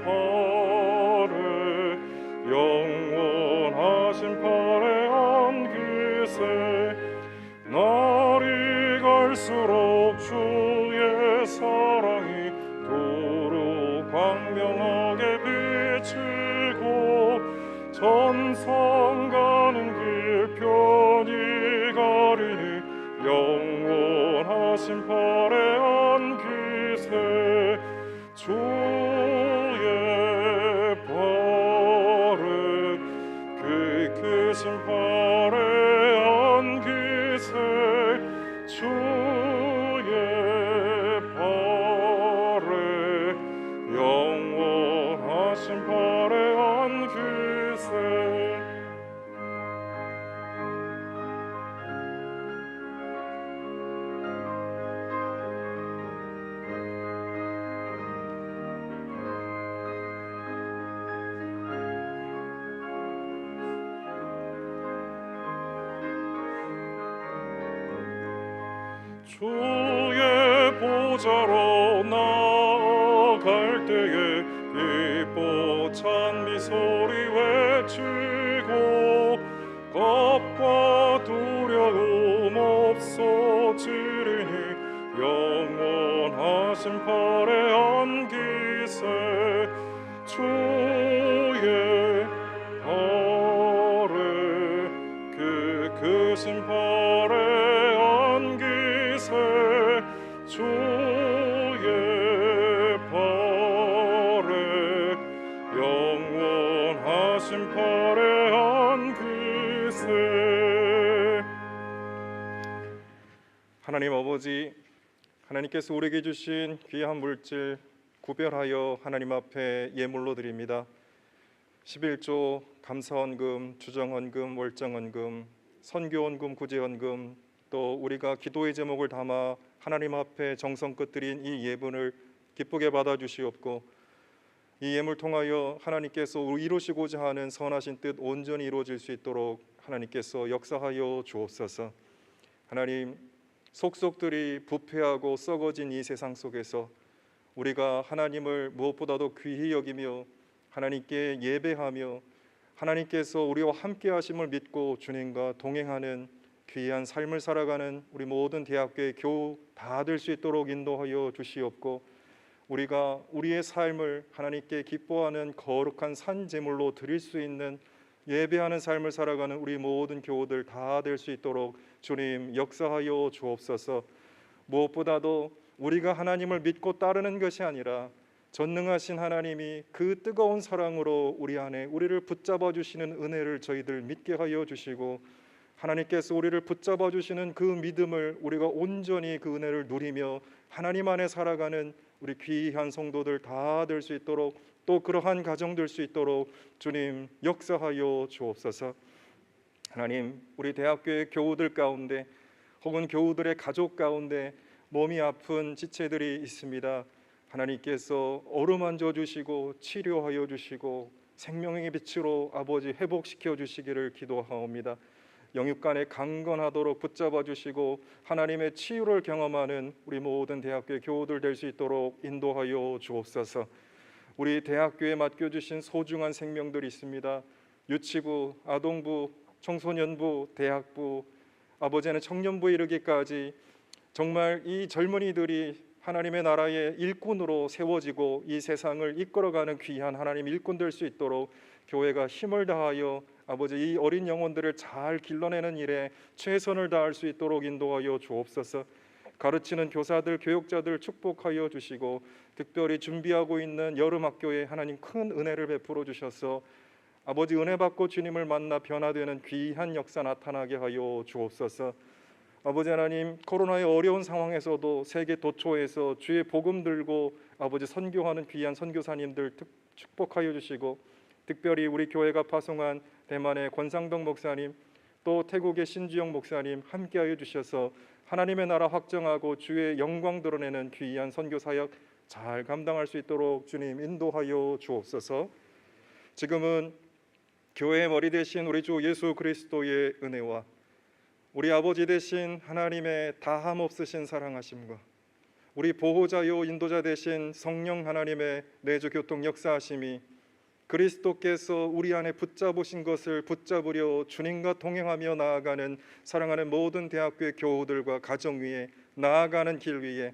팔에 영원하신 팔에 안기세 날이 갈수록 주의 사랑이 도로 광명하게 비치고 천상 가는 길 편히 가리니 영원하신 팔에 안기세 주의 팔에 그 크신 팔에 안기세 주의 팔에 영원하신 팔에 안기세 주의 보좌로 나아갈 때에 기뻐 찬미 소리 외치고 겁과 두려움 없어지리니 영원하신 팔에 안기세 주의 팔에 그 크신 팔에 안기세 주의 팔에 영원하신 하나님 아버지, 하나님께서 우리에게 주신 귀한 물질 구별하여 하나님 앞에 예물로 드립니다. 11조 감사헌금, 주정헌금, 월정헌금, 선교헌금, 구제헌금, 또 우리가 기도의 제목을 담아 하나님 앞에 정성껏 드린 이 예분을 기쁘게 받아주시옵고, 이 예물 통하여 하나님께서 이루시고자 하는 선하신 뜻 온전히 이루어질 수 있도록 하나님께서 역사하여 주옵소서. 하나님, 속속들이 부패하고 썩어진 이 세상 속에서 우리가 하나님을 무엇보다도 귀히 여기며 하나님께 예배하며 하나님께서 우리와 함께 하심을 믿고 주님과 동행하는 귀한 삶을 살아가는 우리 모든 대학교의 교우 다 될 수 있도록 인도하여 주시옵고, 우리가 우리의 삶을 하나님께 기뻐하는 거룩한 산 제물로 드릴 수 있는 예배하는 삶을 살아가는 우리 모든 교우들 다 될 수 있도록 주님 역사하여 주옵소서. 무엇보다도 우리가 하나님을 믿고 따르는 것이 아니라 전능하신 하나님이 그 뜨거운 사랑으로 우리 안에 우리를 붙잡아 주시는 은혜를 저희들 믿게 하여 주시고, 하나님께서 우리를 붙잡아 주시는 그 믿음을 우리가 온전히 그 은혜를 누리며 하나님 안에 살아가는 우리 귀한 성도들 다 될 수 있도록, 또 그러한 가정 될 수 있도록 주님 역사하여 주옵소서. 하나님, 우리 대학교의 교우들 가운데 혹은 교우들의 가족 가운데 몸이 아픈 지체들이 있습니다. 하나님께서 어루만져 주시고 치료하여 주시고 생명의 빛으로 아버지 회복시켜 주시기를 기도하옵니다. 영육간에 강건하도록 붙잡아 주시고 하나님의 치유를 경험하는 우리 모든 대학교의 교우들 될 수 있도록 인도하여 주옵소서. 우리 대학교에 맡겨주신 소중한 생명들이 있습니다. 유치부, 아동부, 청소년부, 대학부, 아버지는 청년부에 이르기까지 정말 이 젊은이들이 하나님의 나라의 일꾼으로 세워지고 이 세상을 이끌어가는 귀한 하나님 일꾼 될 수 있도록 교회가 힘을 다하여 아버지 이 어린 영혼들을 잘 길러내는 일에 최선을 다할 수 있도록 인도하여 주옵소서. 가르치는 교사들, 교육자들 축복하여 주시고, 특별히 준비하고 있는 여름 학교에 하나님 큰 은혜를 베풀어 주셔서 아버지 은혜 받고 주님을 만나 변화되는 귀한 역사 나타나게 하여 주옵소서. 아버지 하나님, 코로나의 어려운 상황에서도 세계 도처에서 주의 복음 들고 아버지 선교하는 귀한 선교사님들 축복하여 주시고, 특별히 우리 교회가 파송한 대만의 권상동 목사님, 또 태국의 신주영 목사님 함께하여 주셔서 하나님의 나라 확정하고 주의 영광 드러내는 귀한 선교 사역 잘 감당할 수 있도록 주님 인도하여 주옵소서. 지금은 교회의 머리 되신 우리 주 예수 그리스도의 은혜와 우리 아버지 되신 하나님의 다함 없으신 사랑하심과 우리 보호자요 인도자 되신 성령 하나님의 내주 교통 역사하심이 그리스도께서 우리 안에 붙잡으신 것을 붙잡으려 주님과 동행하며 나아가는 사랑하는 모든 대학교의 교우들과 가정 위에 나아가는 길 위에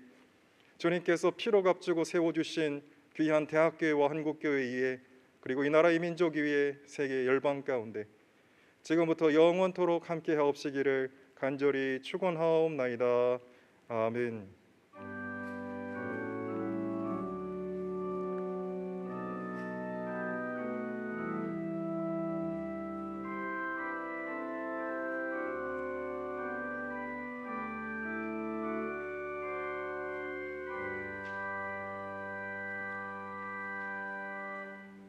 주님께서 피로 값주고 세워주신 귀한 대학교회와 한국교회에 그리고 이 나라의 민족 위에 세계 열방 가운데 지금부터 영원토록 함께 하옵시기를 간절히 축원하옵나이다. 아멘.